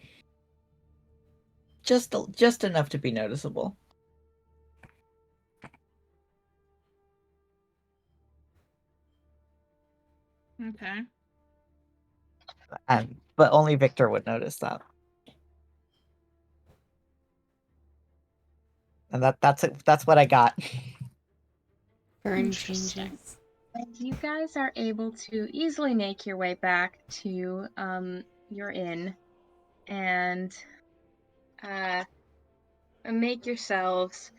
Just enough to be noticeable. Okay. But only Victor would notice that. And that's what I got. Fern Interesting. changes. And you guys are able to easily make your way back to your inn and make yourselves...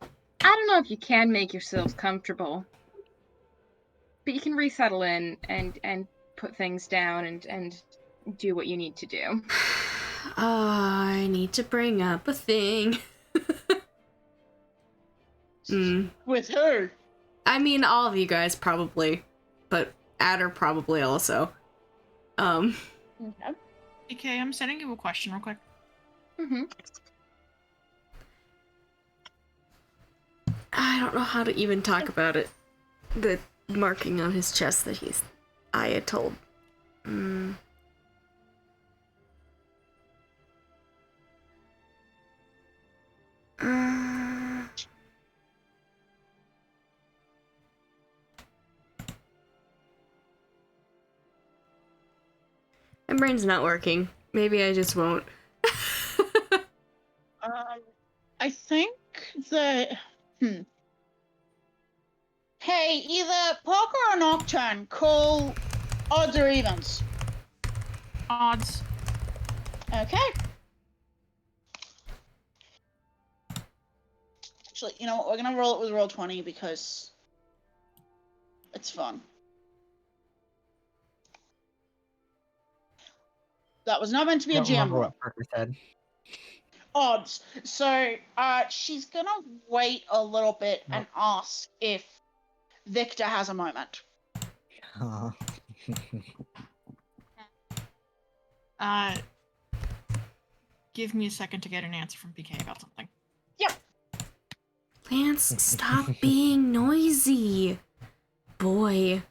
I don't know if you can make yourselves comfortable, but you can resettle in and put things down and do what you need to do. I need to bring up a thing. With who? I mean, all of you guys probably, but Adder probably also. Okay. Okay, I'm sending you a question real quick. Mm-hmm. I don't know how to even talk about it. The marking on his chest that I had told. My brain's not working. Maybe I just won't. I think that... Hey, either Parker or Nocturne, call odds or evens. Odds. Okay. Actually, you know what? We're gonna roll it with roll 20 because it's fun. That was not meant to be a I don't GM remember roll. what Parker said. Odds. So, she's gonna wait a little bit and ask if Victor has a moment. Give me a second to get an answer from PK about something. Yep. Lance, stop being noisy. Boy.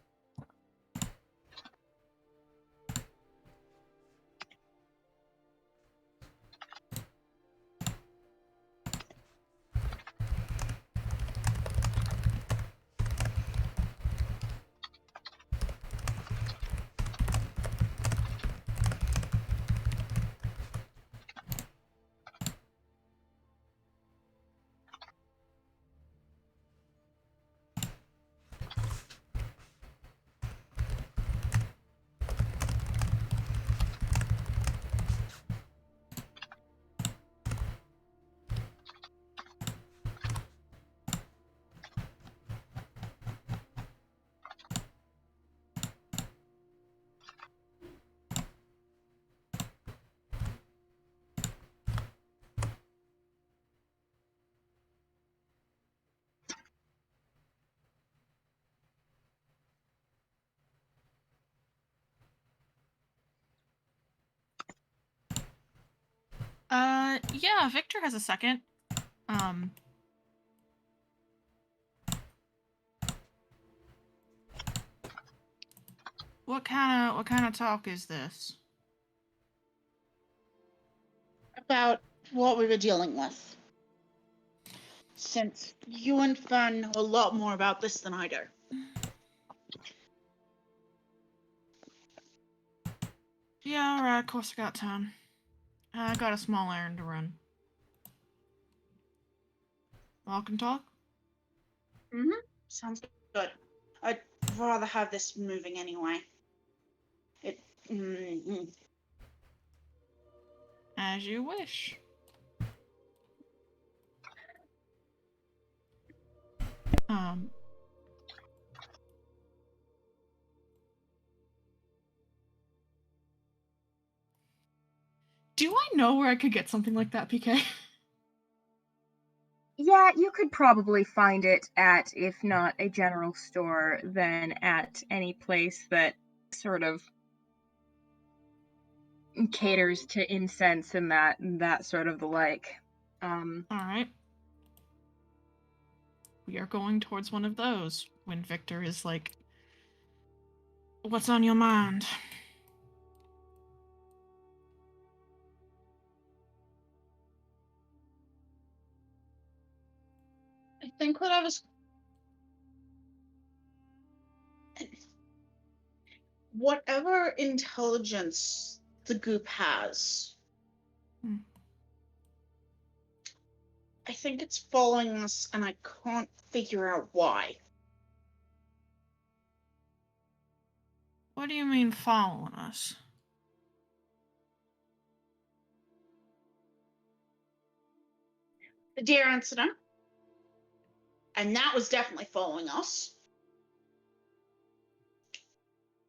Yeah, Victor has a second. What kind of talk is this? About what we were dealing with. Since you and Fern know a lot more about this than I do. Yeah, alright, of course I got time. I got a small errand to run. Walk and talk? Sounds good. I'd rather have this moving anyway. It. As you wish. Do I know where I could get something like that, PK? Yeah, you could probably find it at, if not a general store, then at any place that sort of caters to incense and that sort of the like. Alright. We are going towards one of those when Victor is like, what's on your mind? I think what I was. Whatever intelligence the goop has. I think it's following us, and I can't figure out why. What do you mean following us? The deer incident. And that was definitely following us.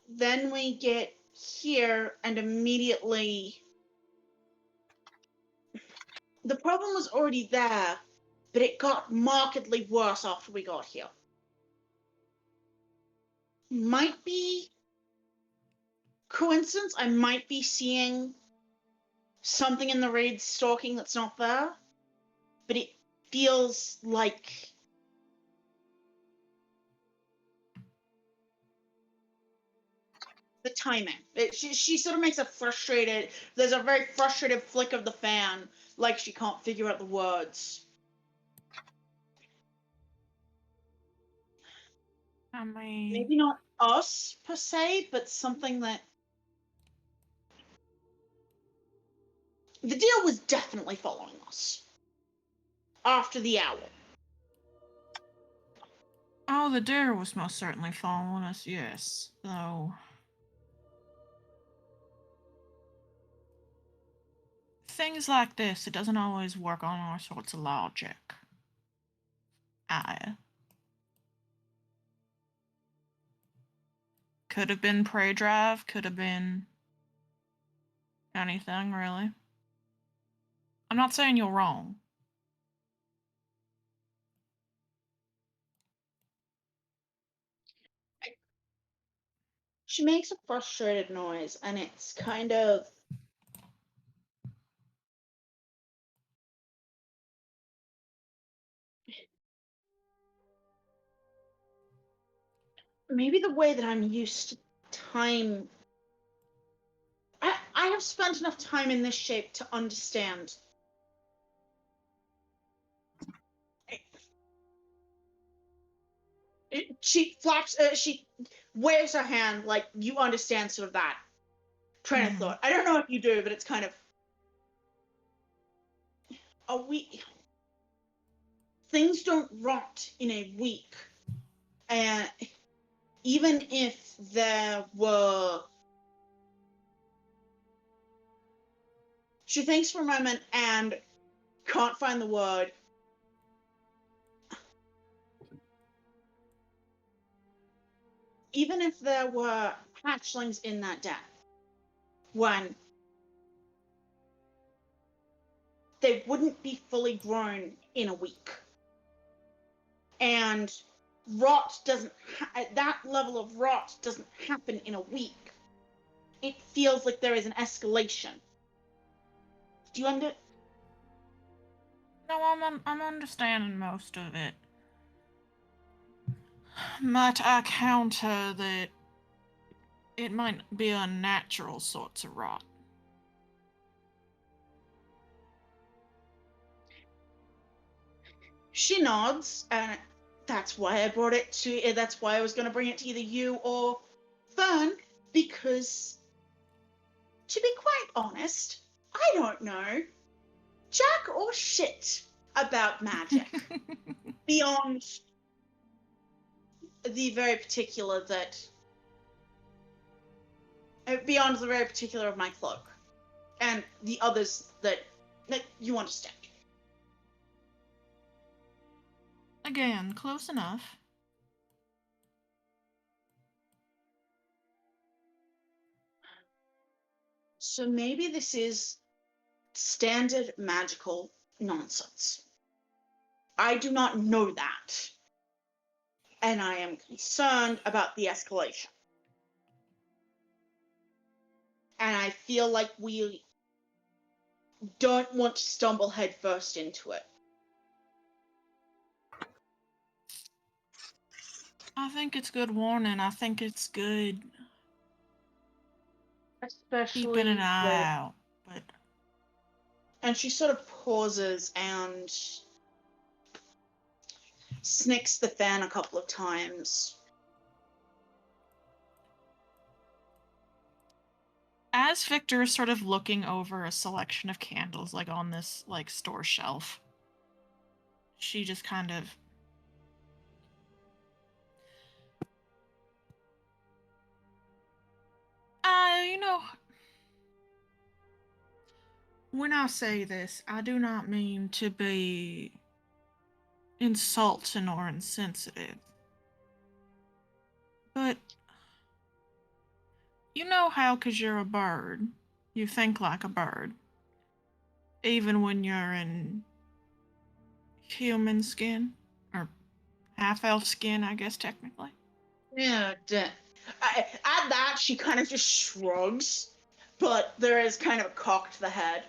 Then we get here, and immediately. The problem was already there, but it got markedly worse after we got here. Might be coincidence. I might be seeing something in the raid stalking that's not there, but it feels like the timing. She sort of makes a frustrated. There's a very frustrated flick of the fan, like she can't figure out the words. I mean, Maybe not us per se, but something that. The deal was definitely following us. After the owl. oh, the deer was most certainly following us, yes. Though. Things like this, it doesn't always work on all sorts of logic. Could have been prey drive, could have been anything, really. I'm not saying you're wrong. She makes a frustrated noise, and it's kind of. Maybe the way that I'm used to time. I have spent enough time in this shape to understand. She flaps. She waves her hand like you understand sort of that train of thought. I don't know if you do, but it's kind of. Are we? Things don't rot in a week, and even if there were. She thinks for a moment and can't find the word. Even if there were hatchlings in that den, when they wouldn't be fully grown in a week. And rot doesn't, that level of rot doesn't happen in a week. It feels like there is an escalation. Do you No, I'm understanding most of it. But I counter that it might be unnatural sorts of rot. She nods, and that's why I brought it to. That's why I was going to bring it to either you or Fern, because, to be quite honest, I don't know jack or shit about magic beyond the very particular of my cloak and the others that you understand. Again, close enough. So maybe this is standard magical nonsense. I do not know that. And I am concerned about the escalation. And I feel like we don't want to stumble headfirst into it. I think it's good warning. I think it's good Especially keeping an eye out. But and she sort of pauses and snicks the fan a couple of times. as Victor is sort of looking over a selection of candles, like on this like store shelf, she just kind of you know, when I say this, I do not mean to be insulting or insensitive. But you know how, 'cause you're a bird, you think like a bird, even when you're in human skin, or half-elf skin, I guess, technically. Yeah, at that, she kind of just shrugs, but there is kind of a cock to the head.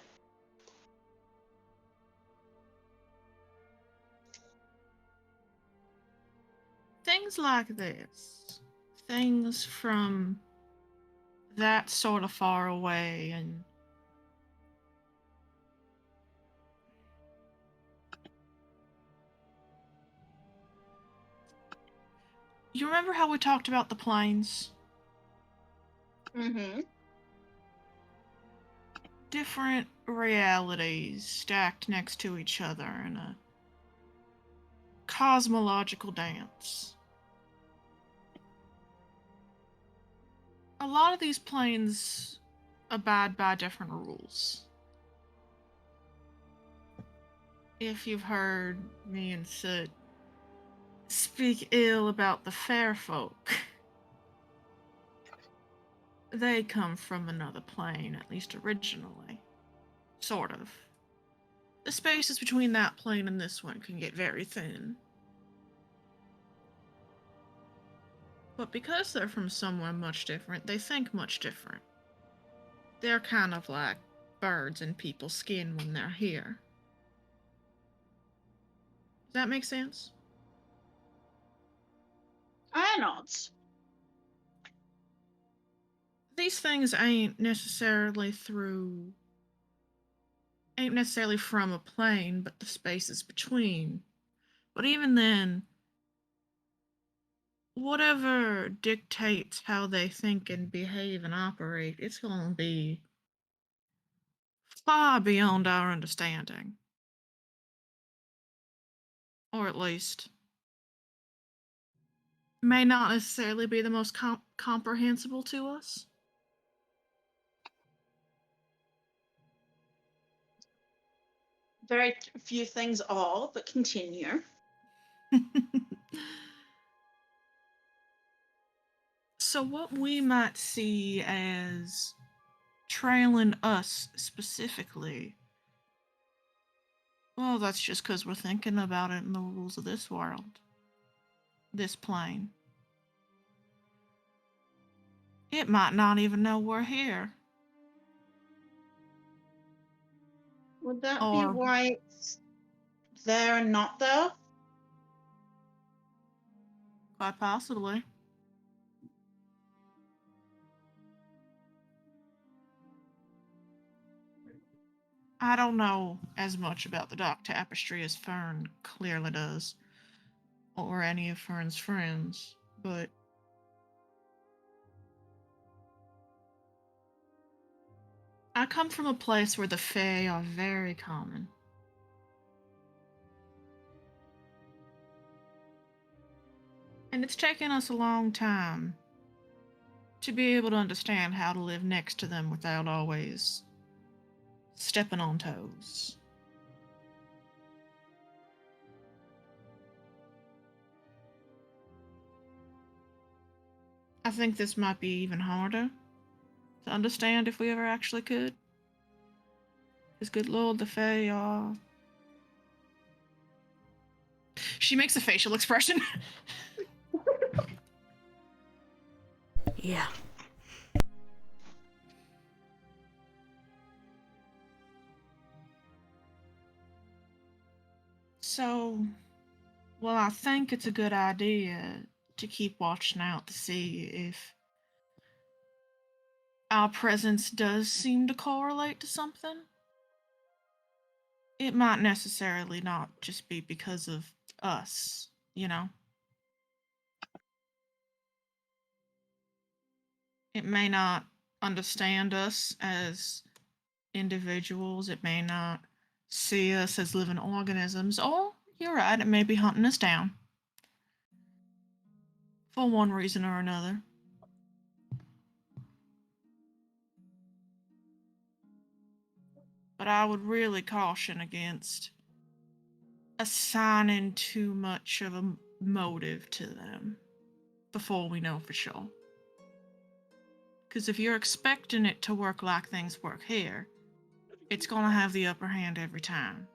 Things like this, things from that sort of far away, and you remember how we talked about the planes? Mm-hmm. Different realities stacked next to each other in a cosmological dance. A lot of these planes abide by different rules. If you've heard me and Soot speak ill about the fair folk, they come from another plane, at least originally. Sort of. The spaces between that plane and this one can get very thin. But because they're from somewhere much different, they think much different. They're kind of like birds in people's skin when they're here. Does that make sense? I nods. These things ain't necessarily from a plane, but the spaces between. But even then, whatever dictates how they think and behave and operate, it's gonna be far beyond our understanding. Or at least, may not necessarily be the most comprehensible to us. Very few things are, but continue. So what we might see as trailing us specifically, well, that's just because we're thinking about it in the rules of this world, this plane. It might not even know we're here. Would that be Or why it's there and not there? Quite possibly. I don't know as much about the Dark Tapestry as Fern clearly does, or any of Fern's friends, but I come from a place where the Fae are very common. And it's taken us a long time to be able to understand how to live next to them without always stepping on toes. I think this might be even harder to understand if we ever actually could. Because good lord, the Fae are... She makes a facial expression. Yeah. So, well, I think it's a good idea to keep watching out to see if our presence does seem to correlate to something. It might necessarily not just be because of us, you know? It may not understand us as individuals, it may not see us as living organisms, or, you're right, it may be hunting us down. For one reason or another. But I would really caution against assigning too much of a motive to them before we know for sure. Because if you're expecting it to work like things work here, it's going to have the upper hand every time.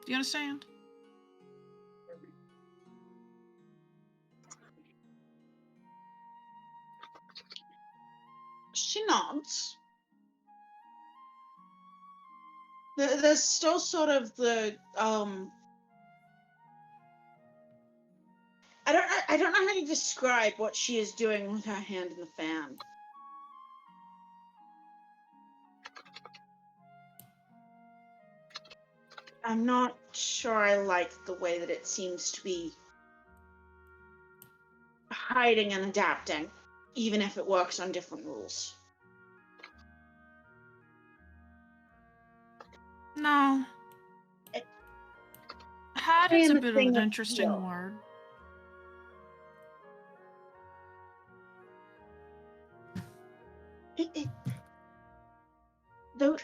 Do you understand? She nods. There's still sort of the I don't know how to describe what she is doing with her hand in the fan. I'm not sure I like the way that it seems to be hiding and adapting, even if it works on different rules. No. Hiding's a bit of an interesting word. Though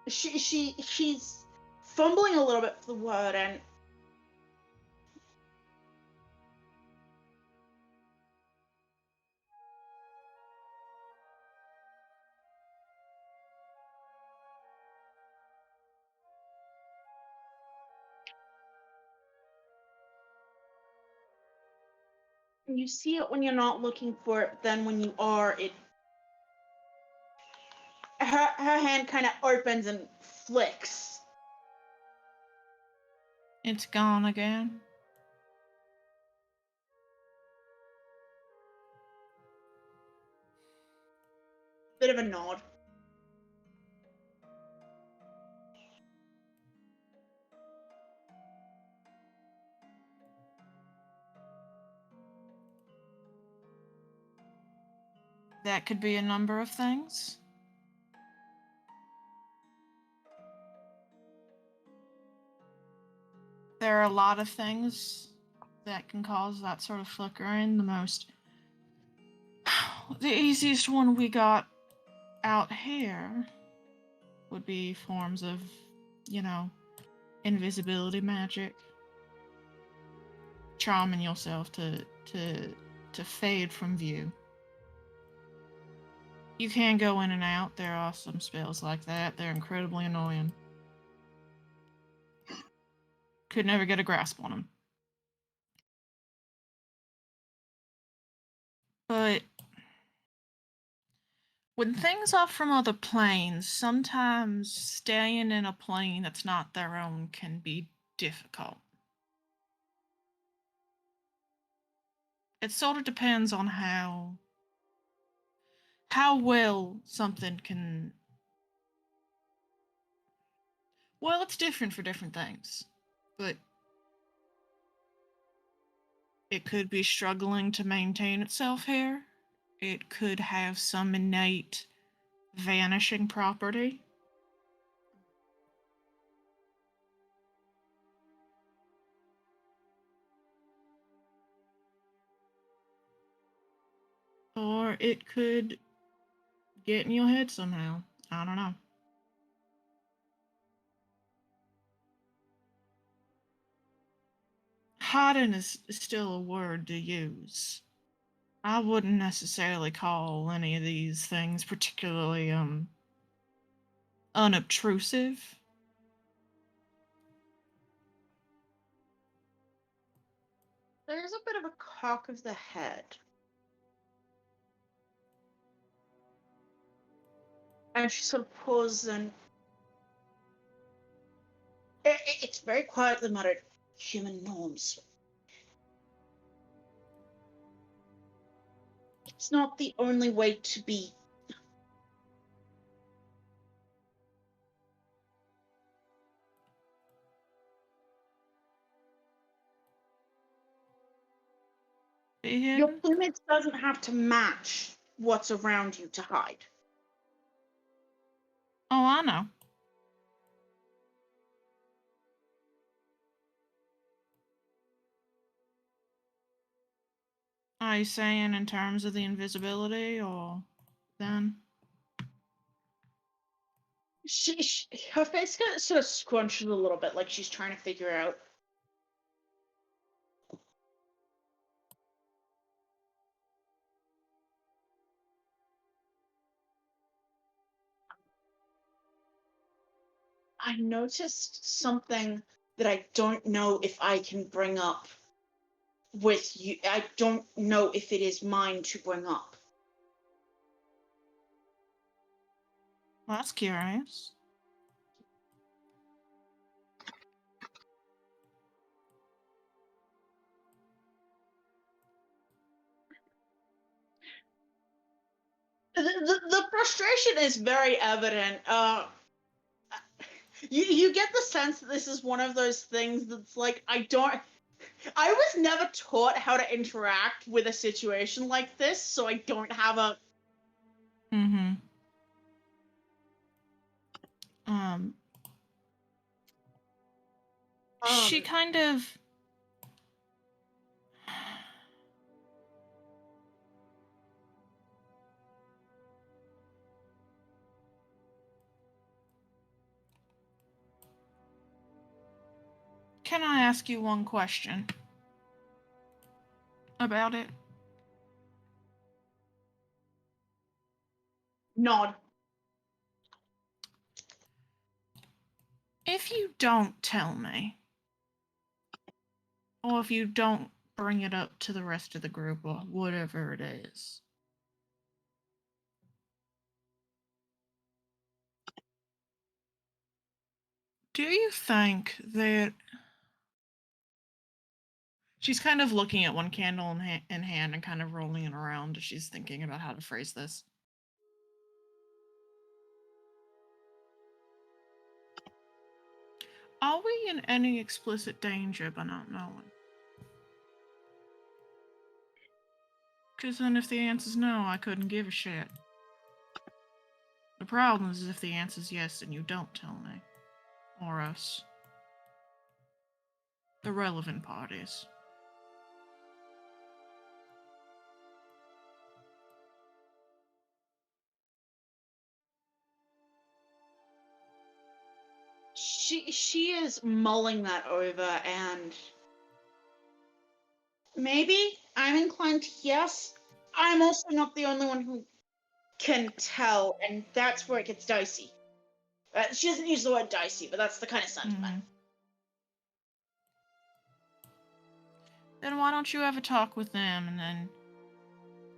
she's fumbling a little bit for the word, and you see it when you're not looking for it, but then when you are, her hand kind of opens and flicks. It's gone again. Bit of a nod. That could be a number of things. There are a lot of things that can cause that sort of flickering. The easiest one we got out here would be forms of, invisibility magic. Charming yourself to fade from view. You can go in and out. There are some spells like that. They're incredibly annoying. Could never get a grasp on them. But When things are from other planes, sometimes staying in a plane that's not their own can be difficult. It sort of depends on how well something can. Well, it's different for different things, but it could be struggling to maintain itself here. It could have some innate vanishing property. Or it could get in your head somehow. I don't know. Hiding is still a word to use. I wouldn't necessarily call any of these things particularly unobtrusive. There's a bit of a cock of the head. And she sort of pauses and... It's very quietly muttered, human norms. It's not the only way to be. Your plumage doesn't have to match what's around you to hide. Oh, I know. Are you saying in terms of the invisibility, or then? Her face sort of scrunches a little bit, like she's trying to figure out. I noticed something that I don't know if I can bring up with you. I don't know if it is mine to bring up. Well, that's curious. The frustration is very evident. You get the sense that this is one of those things that's like, I was never taught how to interact with a situation like this, so I don't have a... Mm-hmm. She kind of... Can I ask you one question about it? Nod. If you don't tell me, or if you don't bring it up to the rest of the group, or whatever it is, do you think that... She's kind of looking at one candle in hand and kind of rolling it around as she's thinking about how to phrase this. Are we in any explicit danger by not knowing? Because then if the answer's no, I couldn't give a shit. The problem is if the answer's yes and you don't tell me. Or us. The relevant parties. She is mulling that over, and maybe I'm inclined to yes. I'm also not the only one who can tell, and that's where it gets dicey. She doesn't use the word dicey, but that's the kind of sentiment. Mm-hmm. Then why don't you have a talk with them and then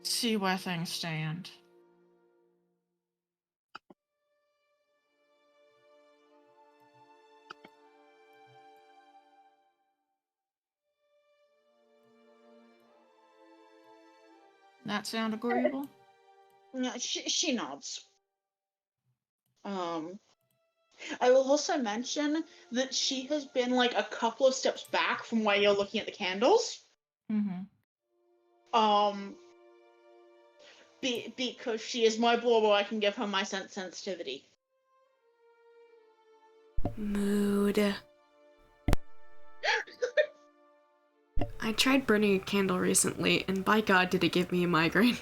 see where things stand? That sound agreeable? Yeah, she nods. I will also mention that she has been like a couple of steps back from where you're looking at the candles. Mm-hmm. Because she is my bauble, I can give her my sensitivity. Mood. I tried burning a candle recently, and by God, did it give me a migraine.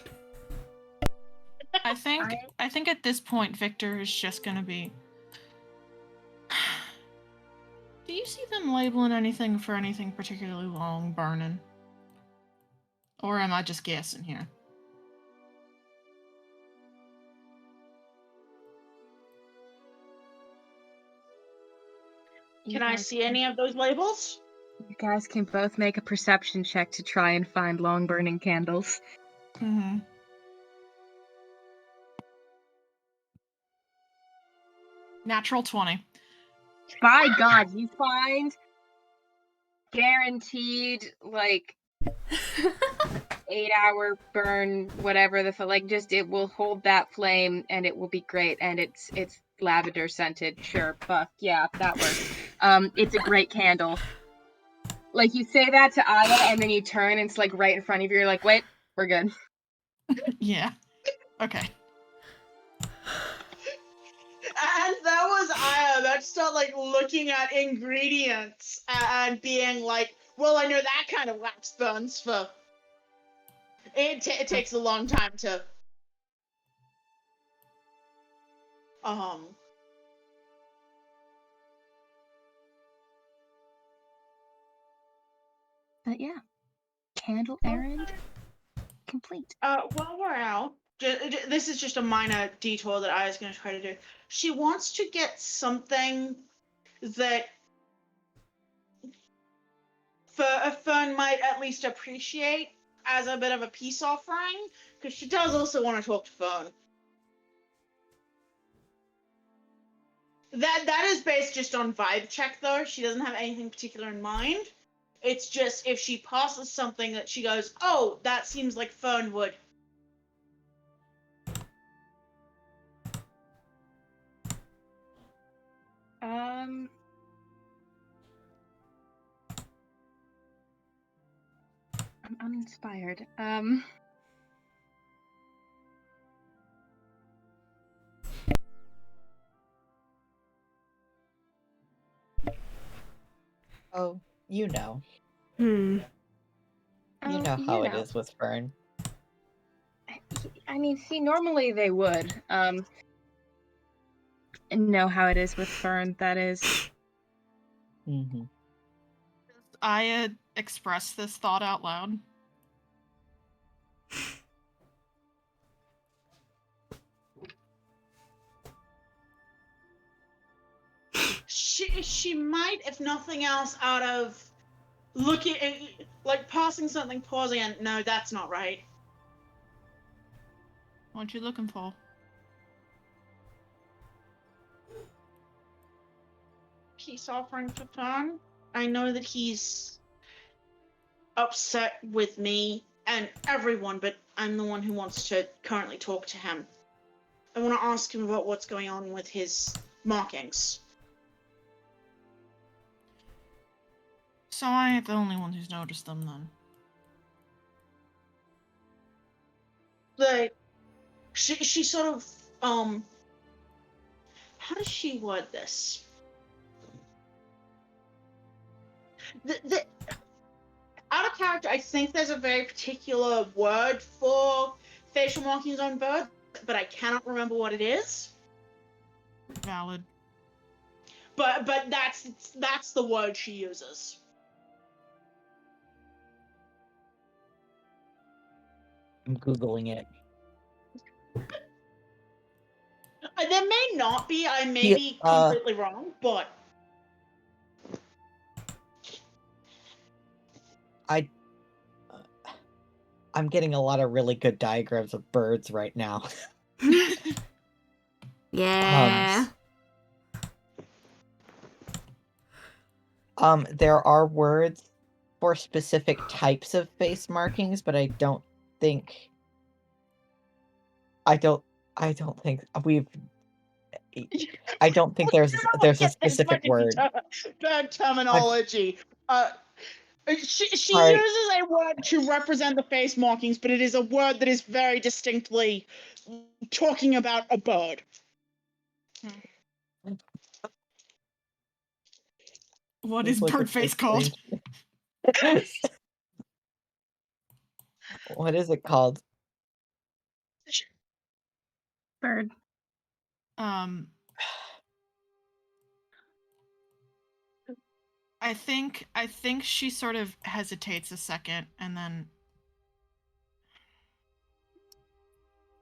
I think at this point, Victor is just gonna be. Do you see them labeling anything for anything particularly long burning? Or am I just guessing here? Can I see any of those labels? You guys can both make a perception check to try and find long burning candles. Mm-hmm. Natural 20. By God, you find guaranteed like 8-hour burn, whatever just it will hold that flame and it will be great, and it's lavender scented. Sure, fuck yeah, that works. It's a great candle. Like, you say that to Aya, and then you turn, and it's like right in front of you. You're like, wait, we're good. Yeah. Okay. And that was Aya. That's not like looking at ingredients and being like, well, I know that kind of wax burns for. It takes a long time to. But yeah, candle errand complete. While we're out, this is just a minor detour that I was going to try to do. She wants to get something that Fern might at least appreciate as a bit of a peace offering, because she does also want to talk to Fern. That is based just on vibe check, though. She doesn't have anything particular in mind. It's just if she passes something that she goes, oh, that seems like Fern would. I'm uninspired. Oh, you know. Hmm. You know how it is with Fern. I mean, see, normally they would. Know how it is with Fern, that is. Mm-hmm. Does Aya express this thought out loud? She might, if nothing else, out of looking, like passing something, pausing, and no, that's not right. What you looking for? Peace offering for Fern. I know that he's upset with me and everyone, but I'm the one who wants to currently talk to him. I want to ask him about what's going on with his markings. So I ain't the only one who's noticed them then. Like, she sort of, how does she word this? The out of character, I think there's a very particular word for facial markings on birds, but I cannot remember what it is. Valid. But that's the word she uses. I'm Googling it. There may not be. I may be completely wrong, but I'm getting a lot of really good diagrams of birds right now. Yeah. There are words for specific types of face markings, but I don't think I don't think we've. I don't think there's a specific word. Bad terminology. She All right. uses a word to represent the face markings, but it is a word that is very distinctly talking about a bird. What This is was a bird face called? What is it called? Bird. I think she sort of hesitates a second and then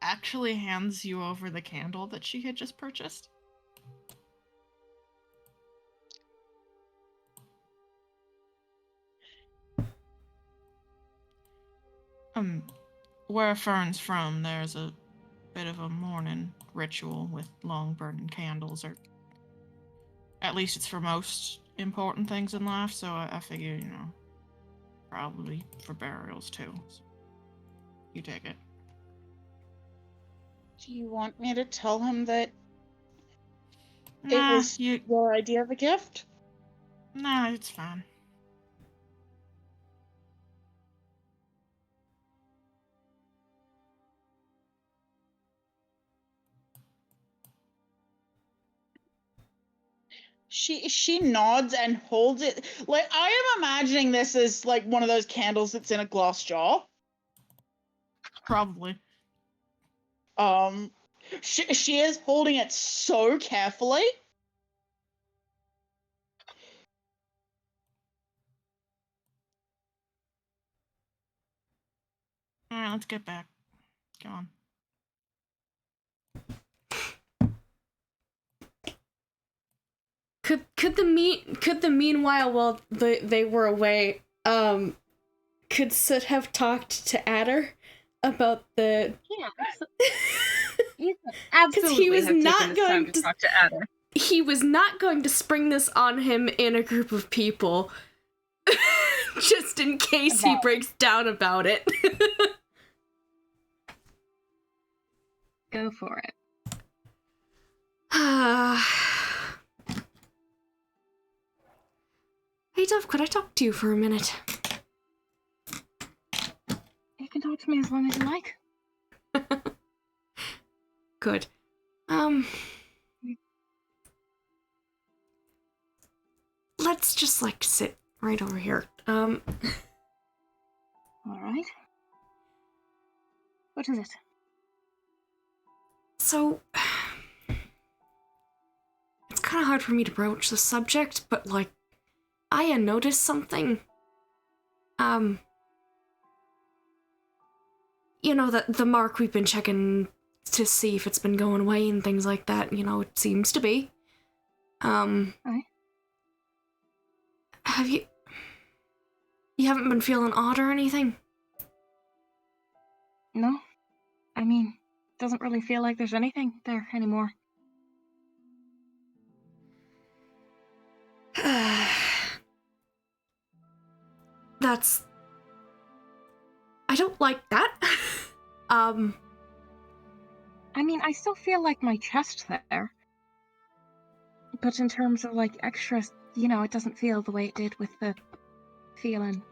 actually hands you over the candle that she had just purchased. Where Fern's from, there's a bit of a morning ritual with long burning candles, or at least it's for most important things in life, so I figure, you know, probably for burials too. So you take it. Do you want me to tell him that it Nah, was your idea of a gift? Nah, it's fine. She nods and holds it. Like, I am imagining this as like one of those candles that's in a glass jar. Probably. She is holding it so carefully. Alright, let's get back. Go on. Could the meanwhile while they were away, could Soot have talked to Adder about the Yeah, absolutely. he was have not taken this going time to talk to Adder. he was not going to spring this on him in a group of people, just in case he breaks down about it. Go for it. Hey, Dove, could I talk to you for a minute? You can talk to me as long as you like. Good. Let's just, like, sit right over here. Alright. What is it? So, it's kind of hard for me to broach the subject, but, like, I had noticed something. You know, the mark we've been checking to see if it's been going away and things like that, you know, it seems to be. Okay. Have you haven't been feeling odd or anything? No. I mean, doesn't really feel like there's anything there anymore. That's... I don't like that. I mean, I still feel like my chest's there. But in terms of, like, extra, you know, it doesn't feel the way it did with the feeling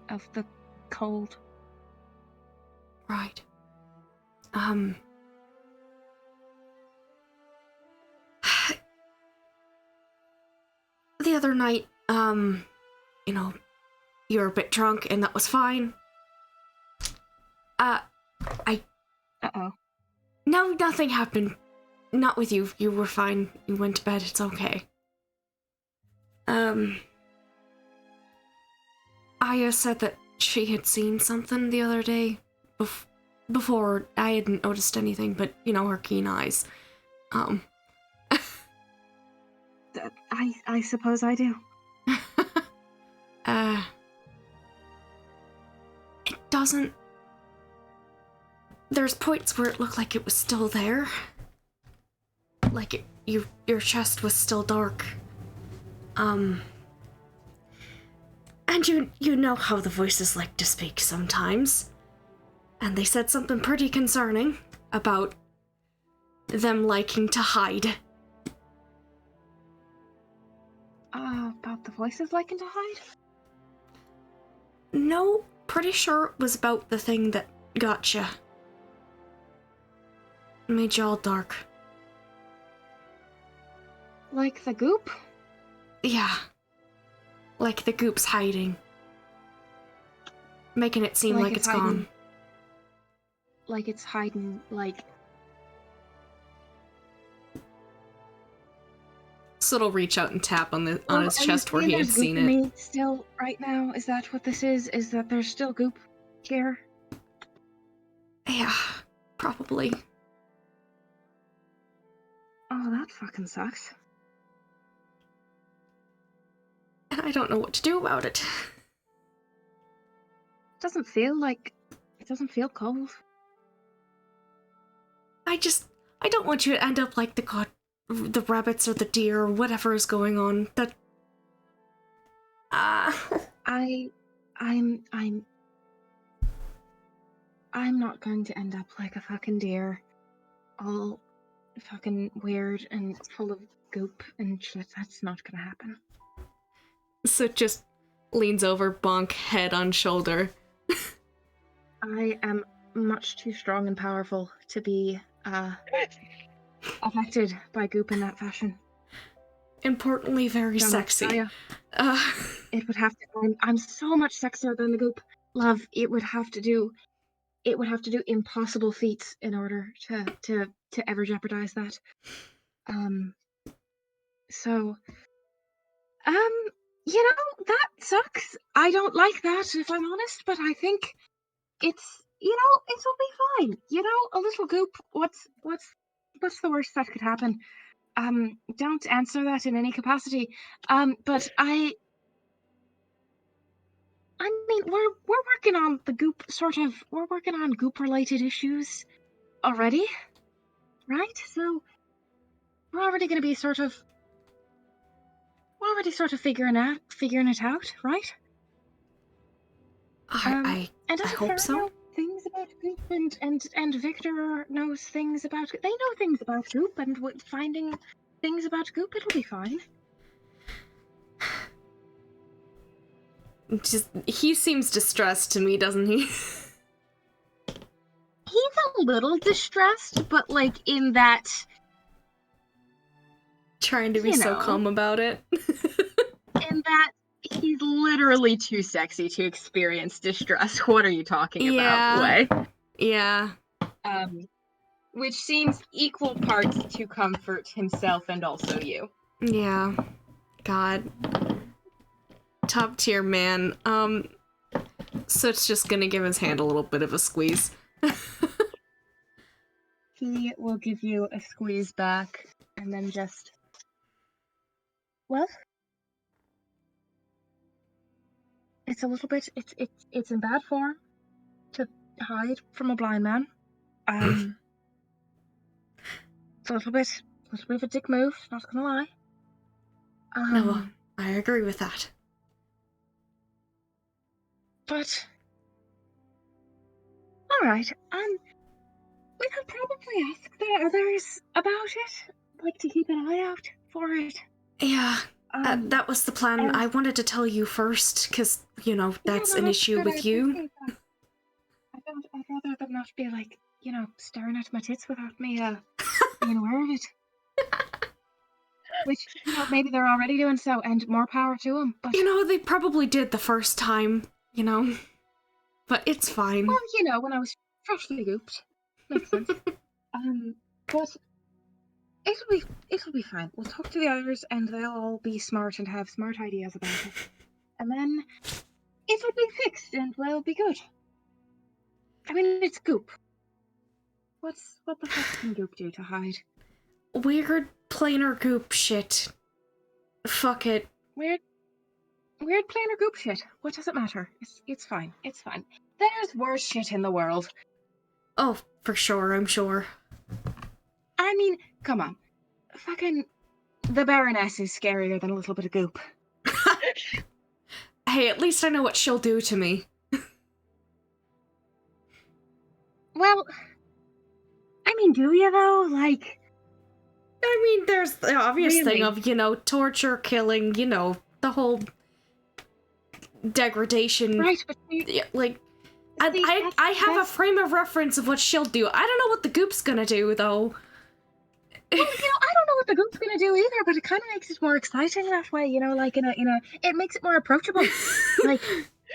of the cold. Right. The other night, you know, you were a bit drunk and that was fine. Uh-oh. No, nothing happened. Not with you. You were fine. You went to bed. It's okay. Aya said that she had seen something the other day. Before I hadn't noticed anything, but, you know, her keen eyes. I suppose I do. It doesn't... There's points where it looked like it was still there. Like your chest was still dark. And you know how the voices like to speak sometimes. And they said something pretty concerning. about them liking to hide. About the voices liking to hide? No, pretty sure it was about the thing that got you. Made you all dark. Like the goop? Yeah. Like the goop's hiding. Making it seem like it's hiding. gone. Like it's hiding, like... So it'll reach out and tap on his Are chest you where he saying had there's seen goop in it. me still right now? Is that what this is? Is that there's still goop here? Yeah, probably. Oh, that fucking sucks. And I don't know what to do about it. It doesn't feel cold. I don't want you to end up like the rabbits or the deer or whatever is going on. That... I'm not going to end up like a fucking deer. All fucking weird and full of goop and shit. That's not gonna happen. So it just leans over, bonk, head on shoulder. I am much too strong and powerful to be, affected by goop in that fashion. Importantly, very Don't sexy. tell ya. It would have to. I'm so much sexier than the goop. Love. It would have to do impossible feats in order to ever jeopardize that. So, that sucks. I don't like that, if I'm honest, but I think it's, it'll be fine. A little goop. What's the worst that could happen? Don't answer that in any capacity. But I mean, we're working on the goop we're working on goop related issues already, right? So we're already going to be sort of figuring it out, right? I doesn't hope Farah so. know things about goop, and Victor knows things about. They know things about goop, and finding things about goop, it'll be fine. He seems distressed to me, doesn't he? He's a little distressed, but like in that. Trying to be so calm about it. In that he's literally too sexy to experience distress. What are you talking about, Way? Yeah. Which seems equal parts to comfort himself and also you. Yeah. God. Top tier man. So it's just gonna give his hand a little bit of a squeeze. He will give you a squeeze back and then just. Well, it's a little bit. It's in bad form to hide from a blind man. It's a little bit of a dick move. Not gonna lie. No, I agree with that. But all right. We could probably ask the others about it. Like to keep an eye out for it. Yeah. That was the plan. I wanted to tell you first, because, that's an issue with you. I'd rather them not be like, staring at my tits without me being aware of it. Which, maybe they're already doing so, and more power to them. But they probably did the first time, But it's fine. Well, when I was freshly gooped. Makes sense. But it'll be fine. We'll talk to the others, and they'll all be smart and have smart ideas about it. And then it'll be fixed, and we'll be good. I mean, it's goop. What the fuck can goop do to hide? Weird planar goop shit. Fuck it. Weird planar goop shit. What does it matter? It's fine. It's fine. There's worse shit in the world. Oh, for sure, I'm sure. I mean, come on. Fucking the Baroness is scarier than a little bit of goop. Hey, at least I know what she'll do to me. Well, I I mean, do you though? Like, I mean, there's the obvious thing Really? of, you know, torture, killing, you know, the whole degradation. right? But see, Yeah, like, see, I have a that's- frame of reference of what she'll do. I don't know what the goop's gonna do, though. Well, I don't know what the goop's gonna do either, but it kind of makes it more exciting that way, like it makes it more approachable. Like,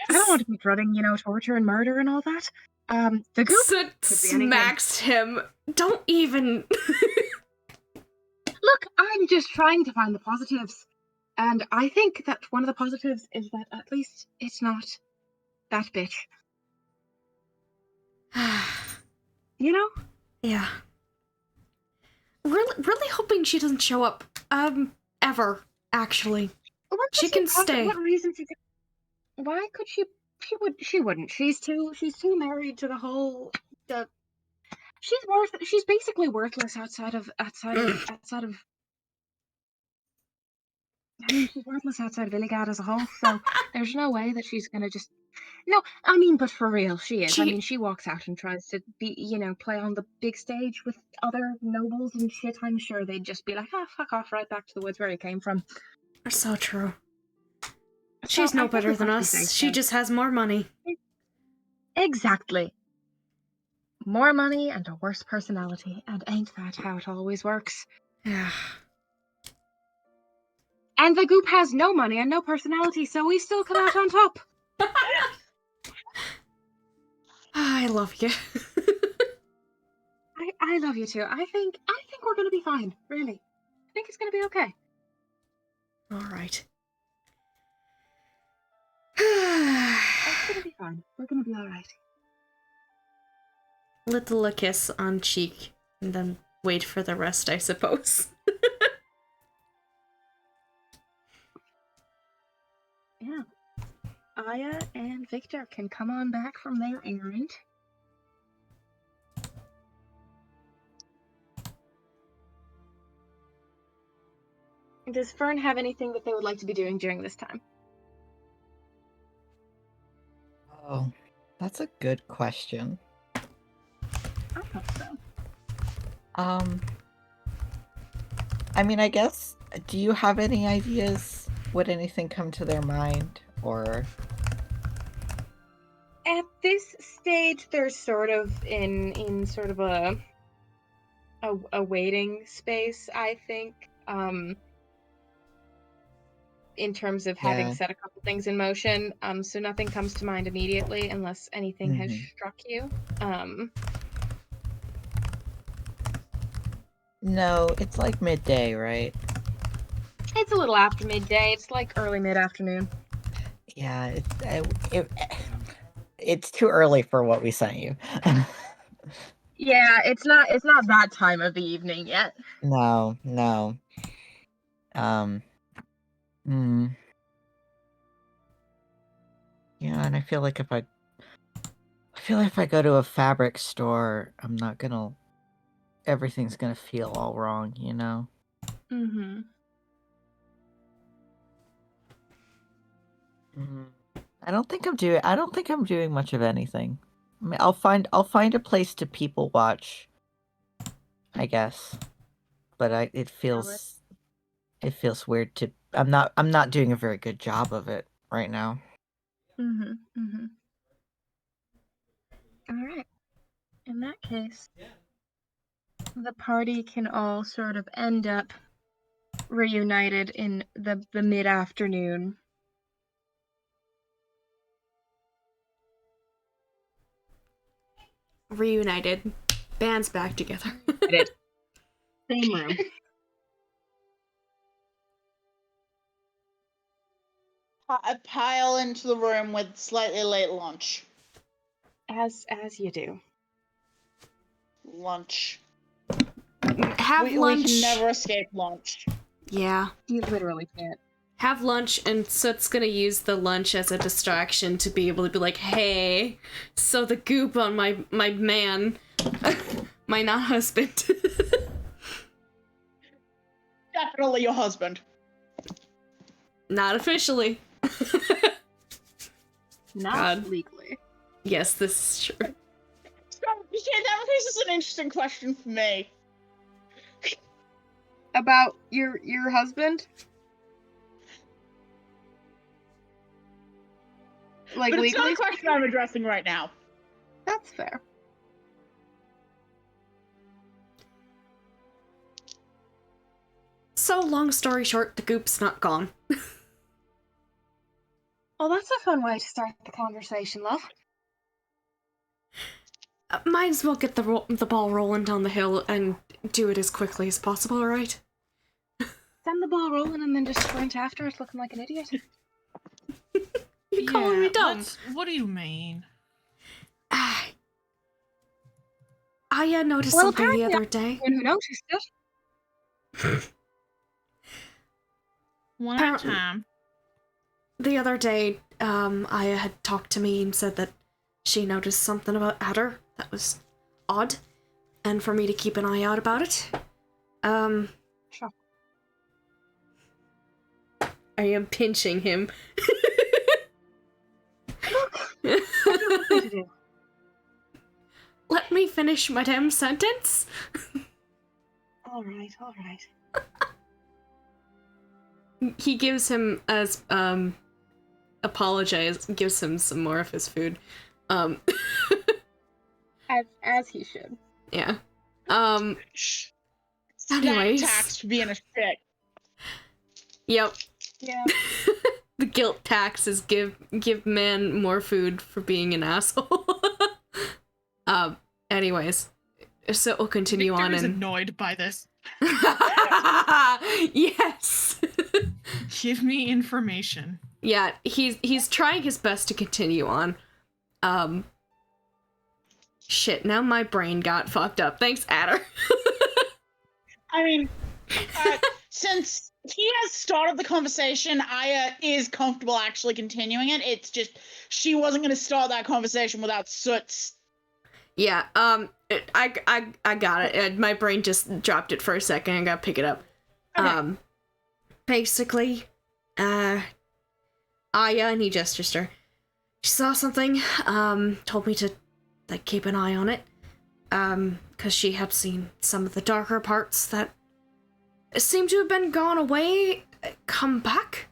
I don't want to be dreading, torture and murder and all that. The goop Soot could be anything. smacks him. Don't even. Look, I'm just trying to find the positives. And I think that one of the positives is that at least it's not that bitch. Yeah. Really hoping she doesn't show up. Ever, actually. She can stay. What reason to? Why could she? She wouldn't. She's too married to the whole. She's basically worthless outside of. I mean, she's worthless outside of Illigad as a whole. So there's no way that she's gonna just. No, I mean, but for real, she is. I mean, she walks out and tries to play on the big stage with other nobles and shit. I'm sure they'd just be like, fuck off, right back to the woods where you came from. So true. She's no I think better we've than got to be us. safe She now. just has more money. Exactly. More money and a worse personality, and ain't that how it always works? Yeah. And the goop has no money and no personality, so we still come out on top. I love you. I love you too. I think we're gonna be fine. Really, I think it's gonna be okay. All right. It's gonna be fine. We're gonna be all right. Little kiss on cheek, and then wait for the rest, I suppose. Yeah. Aya and Victor can come on back from their errand. Does Fern have anything that they would like to be doing during this time? Oh, that's a good question. I hope so. I mean, I guess, do you have any ideas? Would anything come to their mind, or? At this stage, they're sort of in sort of a waiting space, I think. In terms of having Yeah. set a couple things in motion. So nothing comes to mind immediately unless anything has struck you. No, it's like midday, right? It's a little after midday. It's like early mid-afternoon. Yeah, it's too early for what we sent you. Yeah, it's not that time of the evening yet. No. Yeah, and I feel like if I go to a fabric store, everything's gonna feel all wrong, you know? Mm-hmm. I don't think I'm doing much of anything. I mean, I'll find a place to people watch, I guess. But it feels weird to. I'm not doing a very good job of it right now. All right. In that case, the party can all sort of end up reunited in the mid-afternoon. Reunited. Band's back together. Same room. I pile into the room with slightly late lunch. As you do. Lunch. Have lunch. We can never escape lunch. Yeah. You literally can't. Have lunch, and Soot's gonna use the lunch as a distraction to be able to be like, hey, so the goop on my man, my not husband. Definitely your husband. Not officially. Not God. legally. Yes, this is true. So Okay, now this is an interesting question for me. About your husband? Like, But it's not legally a question I'm addressing right now. That's fair. So, long story short, the goop's not gone. Well, that's a fun way to start the conversation, love. Might as well get the ball rolling down the hill and do it as quickly as possible, right? Send the ball rolling and then just sprint after it looking like an idiot. You're calling me dumb. What do you mean? I noticed Well, something the apparently other day. And who noticed it? One at a Apparently- time. The other day, Aya had talked to me and said that she noticed something about Adder that was odd, and for me to keep an eye out about it. Sure. I am pinching him. Let me finish my damn sentence. All right. He gives him gives him some more of his food. As he should. Yeah. Snack Anyways. tax for being a shit. Yep. Yeah. The guilt tax is give man more food for being an asshole. Anyways. So we'll continue Victor on is and annoyed by this. yes. Give me information. Yeah, he's trying his best to continue on. Shit, now my brain got fucked up. Thanks, Adder. I mean, since he has started the conversation, Aya is comfortable actually continuing it. It's just she wasn't going to start that conversation without Soot's. Yeah, I got it. My brain just dropped it for a second. I gotta pick it up. Okay. Basically, Aya, and he gestures to her. She saw something, told me to, like, keep an eye on it, because she had seen some of the darker parts that seemed to have been gone away, come back,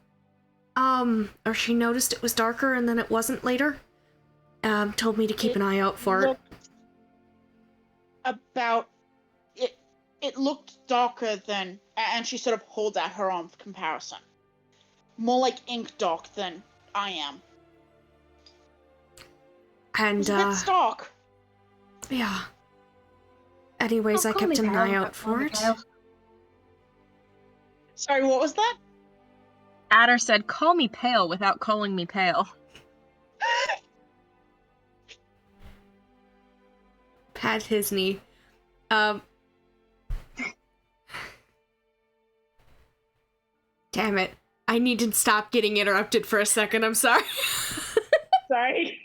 or she noticed it was darker and then it wasn't later, told me to keep an eye out for it. It looked darker than, and she sort of holds out her arm for comparison. More like ink dark than I am. And, It's a bit stark. yeah. Anyways, I kept an eye out for it. Sorry, what was that? Adder said, "Call me pale without calling me pale." Pat his knee. Damn it. I need to stop getting interrupted for a second, I'm sorry. Sorry.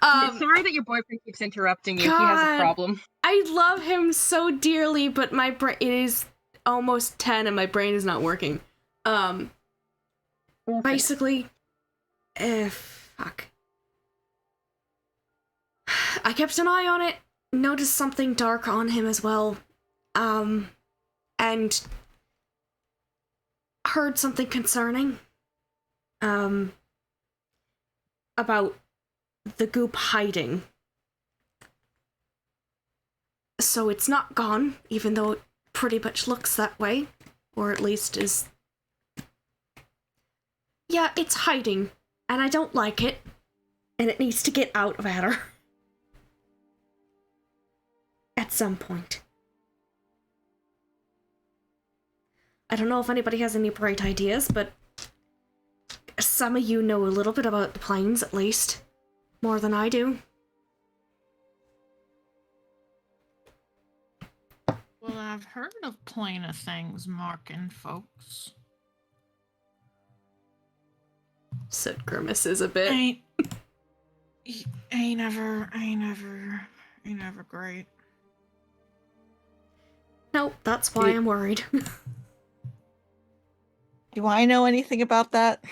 Sorry that your boyfriend keeps interrupting you. He has God. a problem. I love him so dearly, but my brain, it is almost 10 and my brain is not working. Basically, fuck. I kept an eye on it, noticed something dark on him as well, and heard something concerning, about the goop hiding. So it's not gone, even though it pretty much looks that way, or at least is... Yeah, it's hiding, and I don't like it, and it needs to get out of Adder. At some point. I don't know if anybody has any bright ideas, but some of you know a little bit about the planes, at least. More than I do. Well, I've heard of plainer things marking folks. Soot grimaces a bit. Ain't ever great. Nope, that's why I'm worried. Do I know anything about that?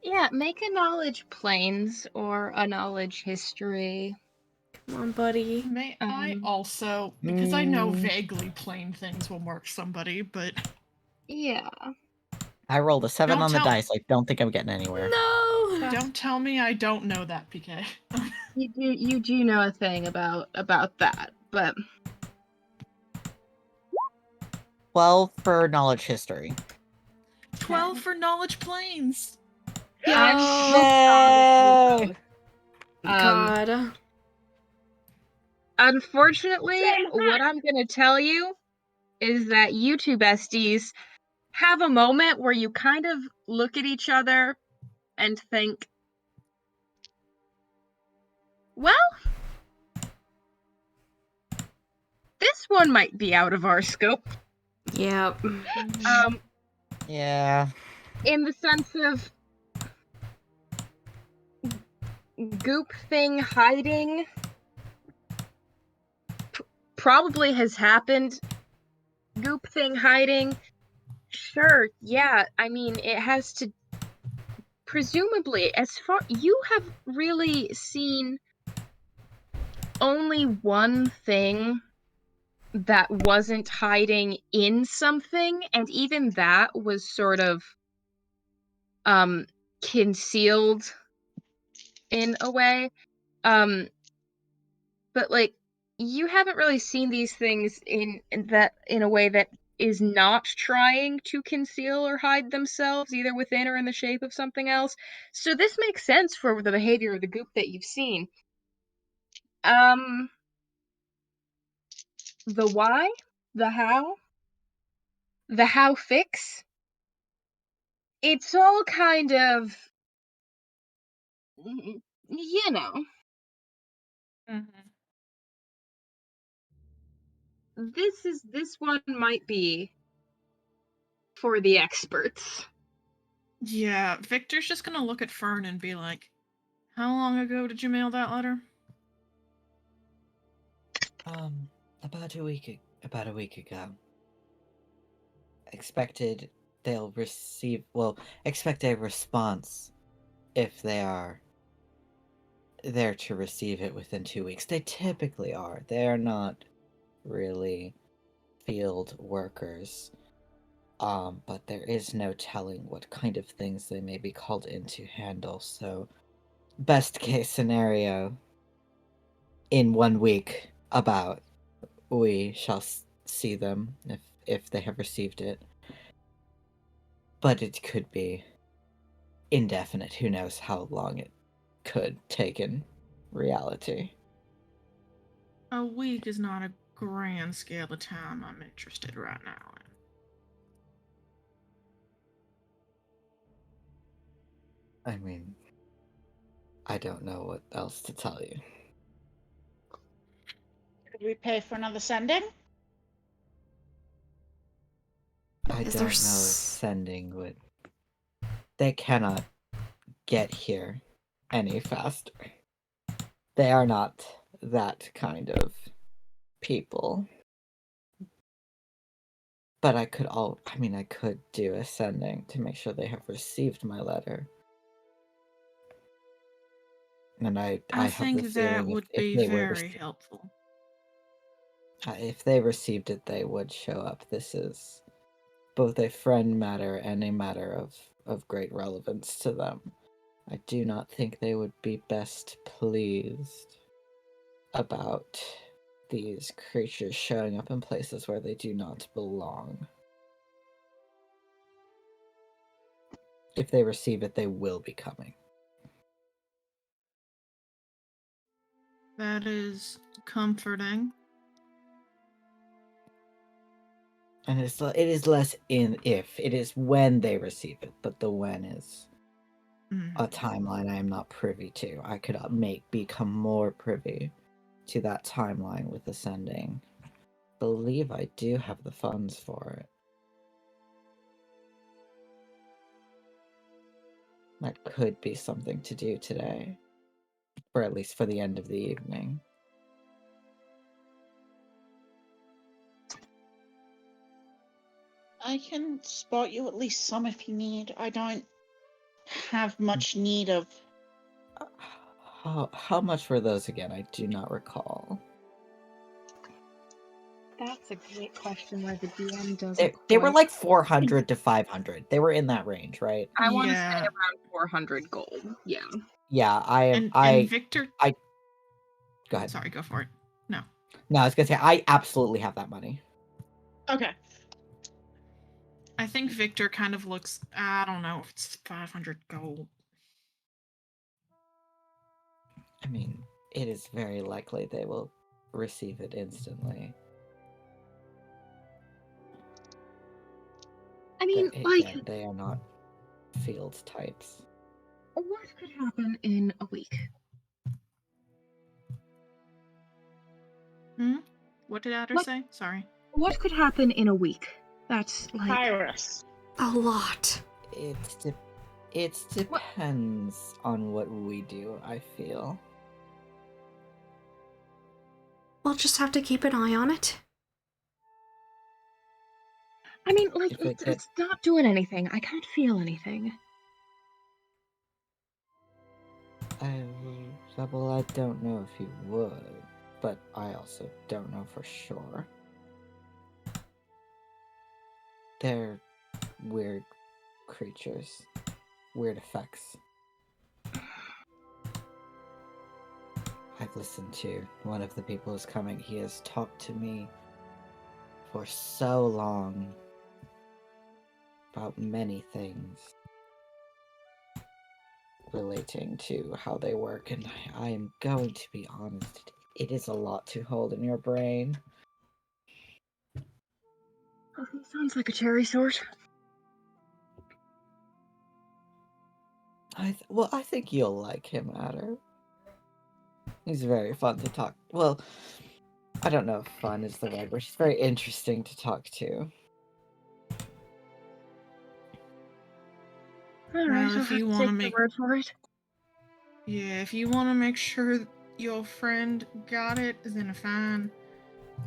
Yeah, make a knowledge planes or a knowledge history. Come on, buddy. May I also, because I know Mm. vaguely plain things will mark somebody, but Yeah. I rolled a 7 Don't on the tell- dice. I don't think I'm getting anywhere. No! don't tell me I don't know that, PK. You do know a thing about that, but 12 for knowledge history. 12 for knowledge planes. I'm Yo! so proud of you Yay! both. God. Unfortunately, what I'm gonna tell you is that you two besties have a moment where you kind of look at each other and think, well, this one might be out of our scope. Yep. Yeah. In the sense of goop thing hiding probably has happened. Goop thing hiding, sure, yeah. I mean, it has to. Presumably, as far you have really seen only one thing that wasn't hiding in something, and even that was sort of concealed in a way. But like you haven't really seen these things in a way that is not trying to conceal or hide themselves either within or in the shape of something else. So this makes sense for the behavior of the goop that you've seen. The why, the how fix, it's all kind of, you know, this one might be for the experts. Yeah, Victor's just gonna look at Fern and be like, how long ago did you mail that letter? About a week ago. Expected they'll receive, expect a response if they are there to receive it within 2 weeks. They typically are. They are not really field workers. But there is no telling what kind of things they may be called in to handle, so best case scenario, in 1 week, about, we shall see them if they have received it. But it could be indefinite. Who knows how long it could take in reality. A week is not a grand scale of time I'm interested right now in. I mean, I don't know what else to tell you. Could we pay for another sending? I Is don't there know if sending would. They cannot get here any faster. They are not that kind of people. But I could do a sending to make sure they have received my letter. And I have think the that feeling would if be they very helpful. if they received it, they would show up. This is both a friend matter and a matter of great relevance to them. I do not think they would be best pleased about these creatures showing up in places where they do not belong. If they receive it, they will be coming. That is comforting. And it is less in if, it is when they receive it, but the when is a timeline I am not privy to. I could become more privy to that timeline with ascending. Believe I do have the funds for it. That could be something to do today, or at least for the end of the evening. I can spot you at least some if you need. I don't have much need of. How much were those again? I do not recall. That's a great question where the DM doesn't They were quite- like 400 to 500. They were in that range, right? I want to say Yeah. around 400 gold. Yeah. Yeah, I am. And Victor. Go ahead. Sorry, go for it. No. No, I was gonna say I absolutely have that money. Okay. I think Victor kind of looks. I don't know if it's 500 gold. I mean, it is very likely they will receive it instantly. I mean, But like, again, they are not field types. what could happen in a week? What did Adder What? say? Sorry. What could happen in a week? That's like Iris. A lot. It depends on what we do, I feel. We'll just have to keep an eye on it. I mean, like, If it it's not doing anything. I can't feel anything. Well, I don't know if you would, but I also don't know for sure. They're weird creatures. Weird effects. I've listened to one of the people who's coming. He has talked to me for so long about many things relating to how they work, and I am going to be honest, it is a lot to hold in your brain. Sounds like a cherry sort. I think you'll like him, Adder. He's very fun to talk. Well, I don't know if fun is the right word. He's very interesting to talk to. All right, Well, I'll if have you to wanna take make- your word for it. Yeah, if you want to make sure your friend got it, then fine.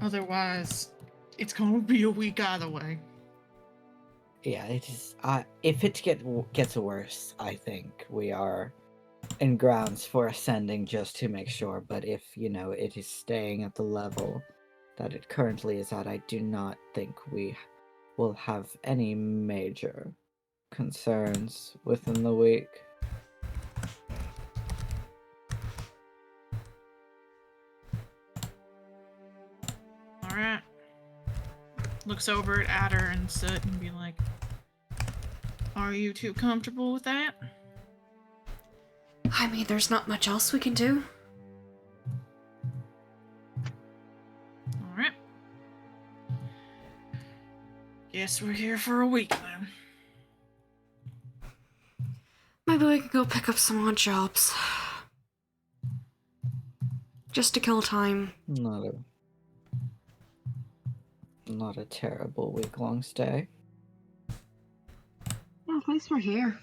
Otherwise, it's gonna be a week either way. Yeah, it is. If it gets worse, I think we are in grounds for ascending just to make sure. But if it is staying at the level that it currently is at, I do not think we will have any major concerns within the week. All right. Looks over at Adder and Soot and be like, "Are you too comfortable with that?" I mean, there's not much else we can do. All right. Guess we're here for a week then. Maybe we can go pick up some odd jobs. Just to kill time. Not a terrible week-long stay. Well, at least we're here.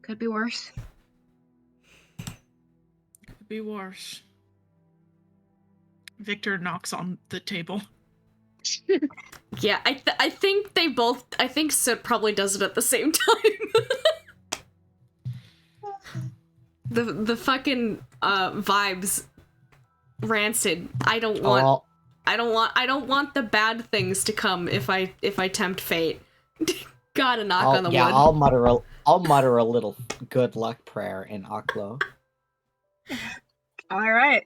Could be worse. Could be worse. Victor knocks on the table. Yeah, I think they both. I think Soot probably does it at the same time. the fucking vibes rancid. I don't want the bad things to come if I tempt fate. Gotta knock on the wood. I'll mutter a little good luck prayer in Aklo. All right.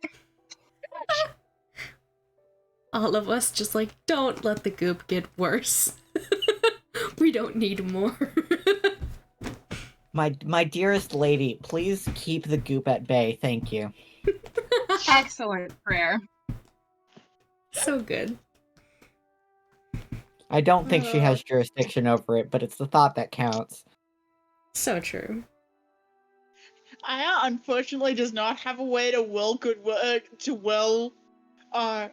All of us just like, don't let the goop get worse. We don't need more. My dearest lady, please keep the goop at bay, thank you. Excellent prayer. So good. I don't think she has jurisdiction over it, but it's the thought that counts. So true. Aya unfortunately does not have a way to will good work to will a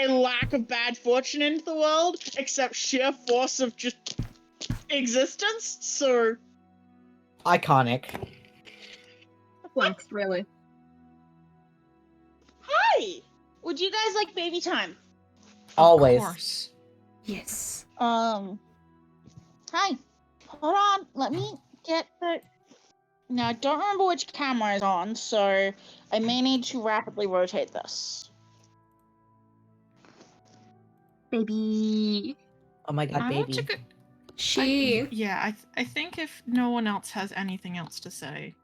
lack of bad fortune into the world, except sheer force of just existence, so... Iconic. Flex, really. Hi! Would you guys like baby time? Always. Of course. Yes. Hi. Hold on, let me get the Now, I don't remember which camera is on, so I may need to rapidly rotate this. Baby. Oh my god, I want to baby. go. She. I think if no one else has anything else to say.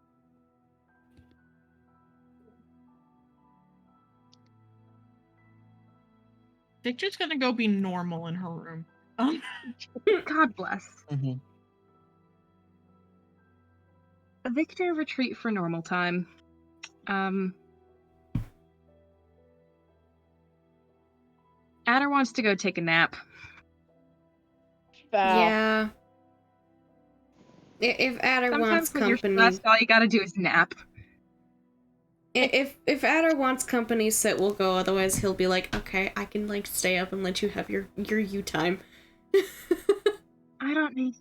Victor's gonna go be normal in her room. God bless. Mhm. Victor, retreat for normal time. Adder wants to go take a nap. Yeah. If Adder wants Sometimes when you're company, stressed, all you gotta do is nap. if Adder wants company, Sit will go. Otherwise, he'll be like, okay, I can like stay up and let you have your you time. I don't need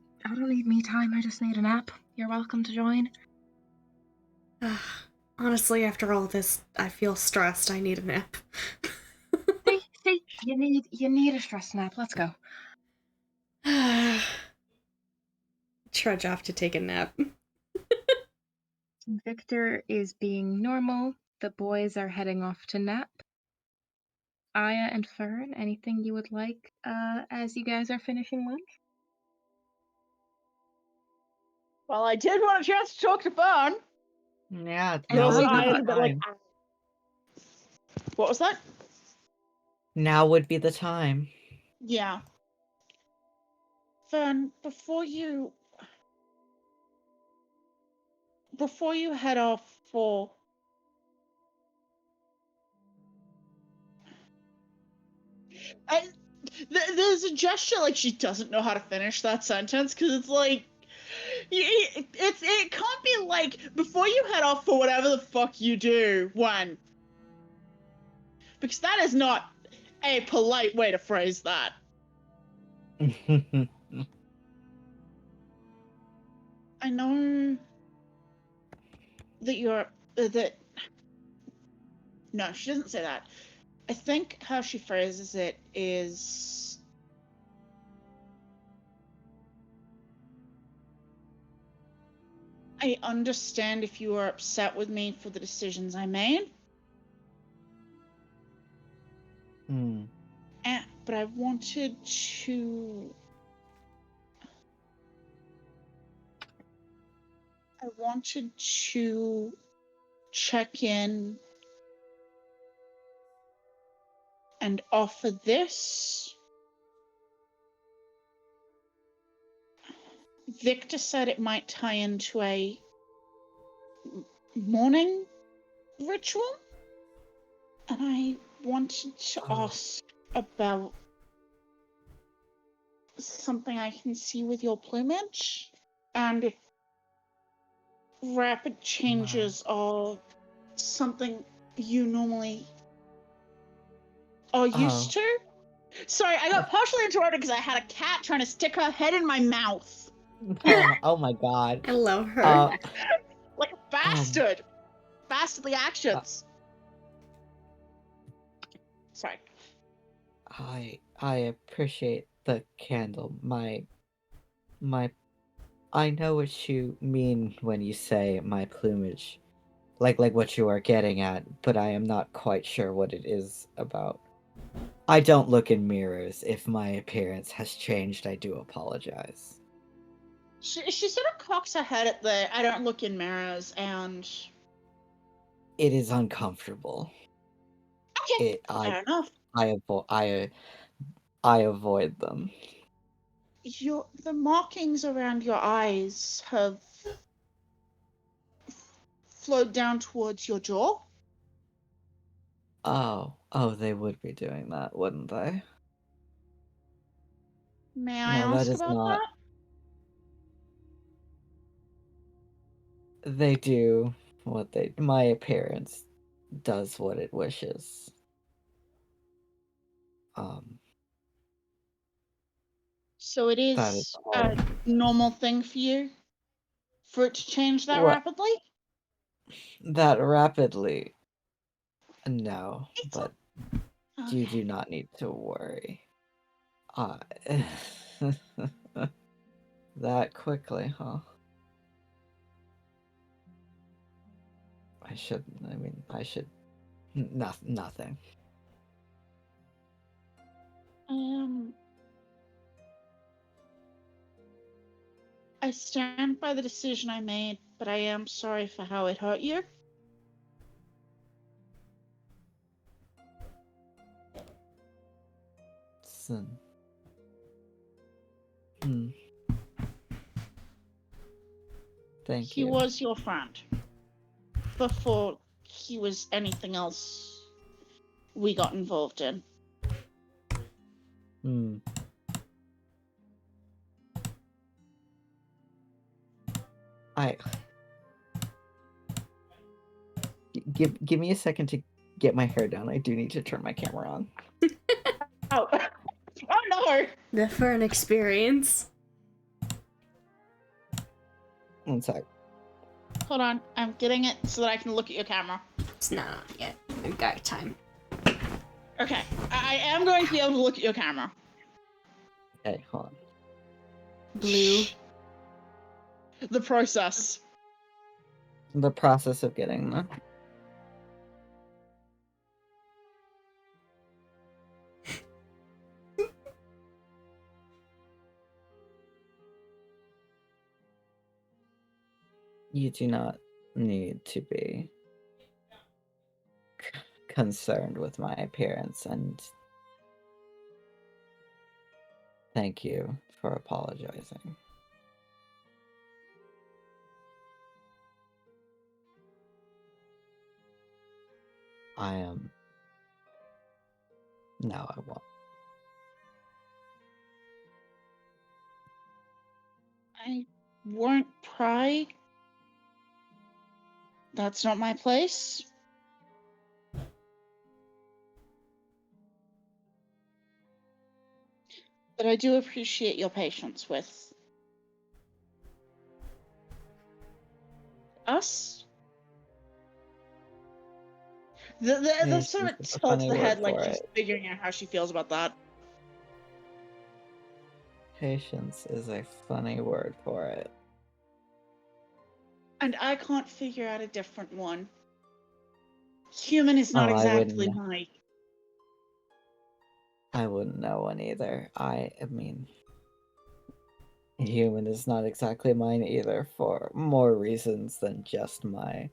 me time. I just need a nap. You're welcome to join. Honestly, after all this, I feel stressed. I need a nap. See, you need a stress nap. Let's go. Trudge off to take a nap. Victor is being normal. The boys are heading off to nap. Aya and Fern, anything you would like as you guys are finishing lunch? Well, I did want a chance to talk to Fern. Yeah, And now why would be not? the But like, time. what was that? Now would be the time. Yeah. Fern, before you head off for there's a gesture like she doesn't know how to finish that sentence because it's like it can't be like before you head off for whatever the fuck you do when, because that is not a polite way to phrase that. I know that you're that. No, she doesn't say that. I think how she phrases it is, I understand if you are upset with me for the decisions I made, but I wanted to check in and offer this. Victor said it might tie into a morning ritual, and I wanted to ask about something I can see with your plumage, and if rapid changes are something you normally are used to. Sorry, I got partially interrupted because I had a cat trying to stick her head in my mouth. Oh my god. I love her. Like a bastard. Bastardly actions. Sorry. I appreciate the candle. I know what you mean when you say my plumage. Like what you are getting at, but I am not quite sure what it is about. I don't look in mirrors. If my appearance has changed, I do apologize. She sort of cocks her head at the I don't look in mirrors, and It is uncomfortable. okay, fair enough. I avoid them. The markings around your eyes have flowed down towards your jaw. Oh, they would be doing that, wouldn't they? May I No, that ask is about not. that? They do what they. My appearance does what it wishes. So it That is is all. a normal thing for you for it to change that What? rapidly? That rapidly. No, but you Okay. do not need to worry. That quickly, huh? I shouldn't. I mean, I should. Nothing. I stand by the decision I made, but I am sorry for how it hurt you. Listen. Thank He you. was your friend. Before he was anything else we got involved in. Give me a second to get my hair down. I do need to turn my camera on. Oh. Oh no! The fern experience. One sec. Hold on, I'm getting it so that I can look at your camera. It's not on yet. We've got time. Okay, I am going to be able to look at your camera. Okay, hold on. Blue. The process. The process of getting the. You do not need to be concerned with my appearance, and thank you for apologizing. I am. No, I won't. I won't pry. That's not my place. But I do appreciate your patience with us. The sort of It's a tilts funny the head word like for she's it. figuring out how she feels about that. Patience is a funny word for it. And I can't figure out a different one. Human is not exactly my... I wouldn't know one either. I mean, human is not exactly mine either for more reasons than just my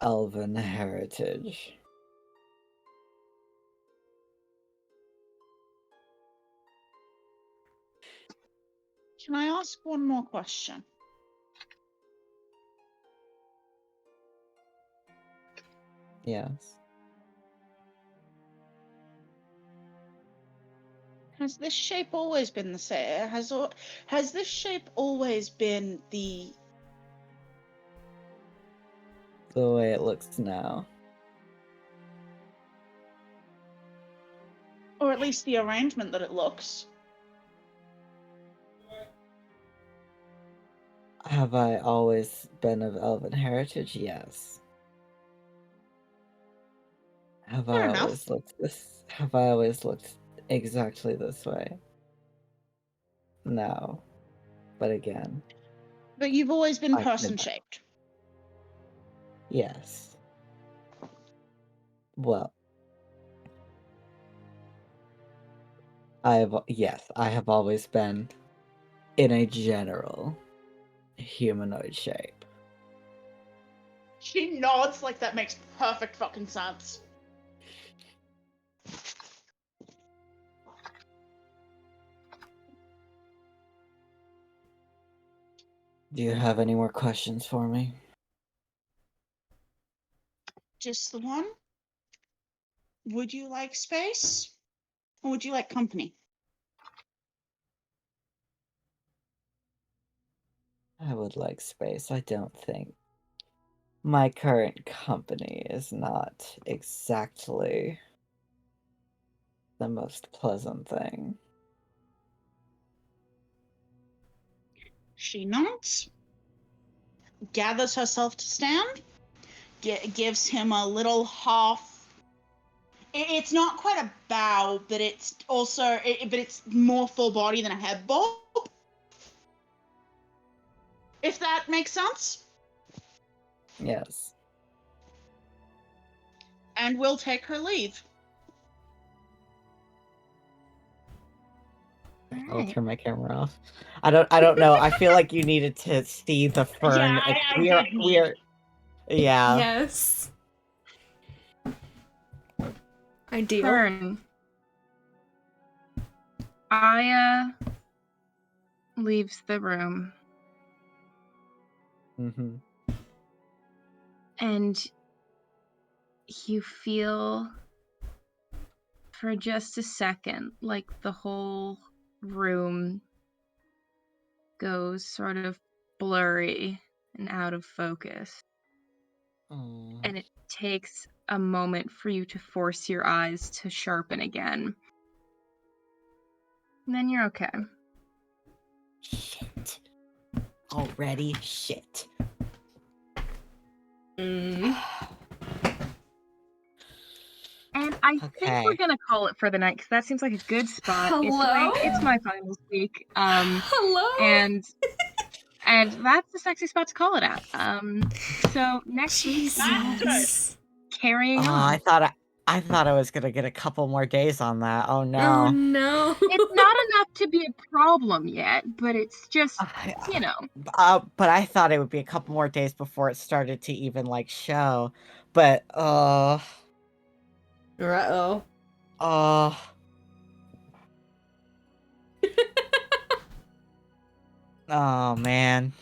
elven heritage. Can I ask one more question? Yes. Has this shape always been the same? Has this shape always been the way it looks now. or at least the arrangement that it looks? Have I always been of elven heritage? Yes. Have Fair I enough. always looked this? Have I always looked exactly this way? No. But again, But you've always been I could- person-shaped. yes. Well, I have always been in a general humanoid shape. She nods like that makes perfect fucking sense. Do you have any more questions for me? Just the one? Would you like space? Or would you like company? I would like space. I don't think my current company is not exactly the most pleasant thing. She nods, gathers herself to stand, gives him a little half... It's not quite a bow, but it's also... but it's more full body than a head bob. If that makes sense. Yes. and will take her leave. I'll Alright. turn my camera off. I don't know. I feel like you needed to see the fern. Yeah, I did need. Yeah. Yes. Ideal. Fern. Aya leaves the room, Mm-hmm. and you feel for just a second like the whole room goes sort of blurry and out of focus. And it takes a moment for you to force your eyes to sharpen again. And then you're okay. Shit. Already shit. Mm. And I think we're Okay. gonna call it for the night because that seems like a good spot. Hello? It's my final speak. Hello? And that's the sexy spot to call it at. So next week Jesus. carrying Oh, on. I thought I was gonna get a couple more days on that. Oh Oh no. no. It's not enough to be a problem yet, but it's just, you know. But I thought it would be a couple more days before it started to even like show. But Uh-oh. oh man.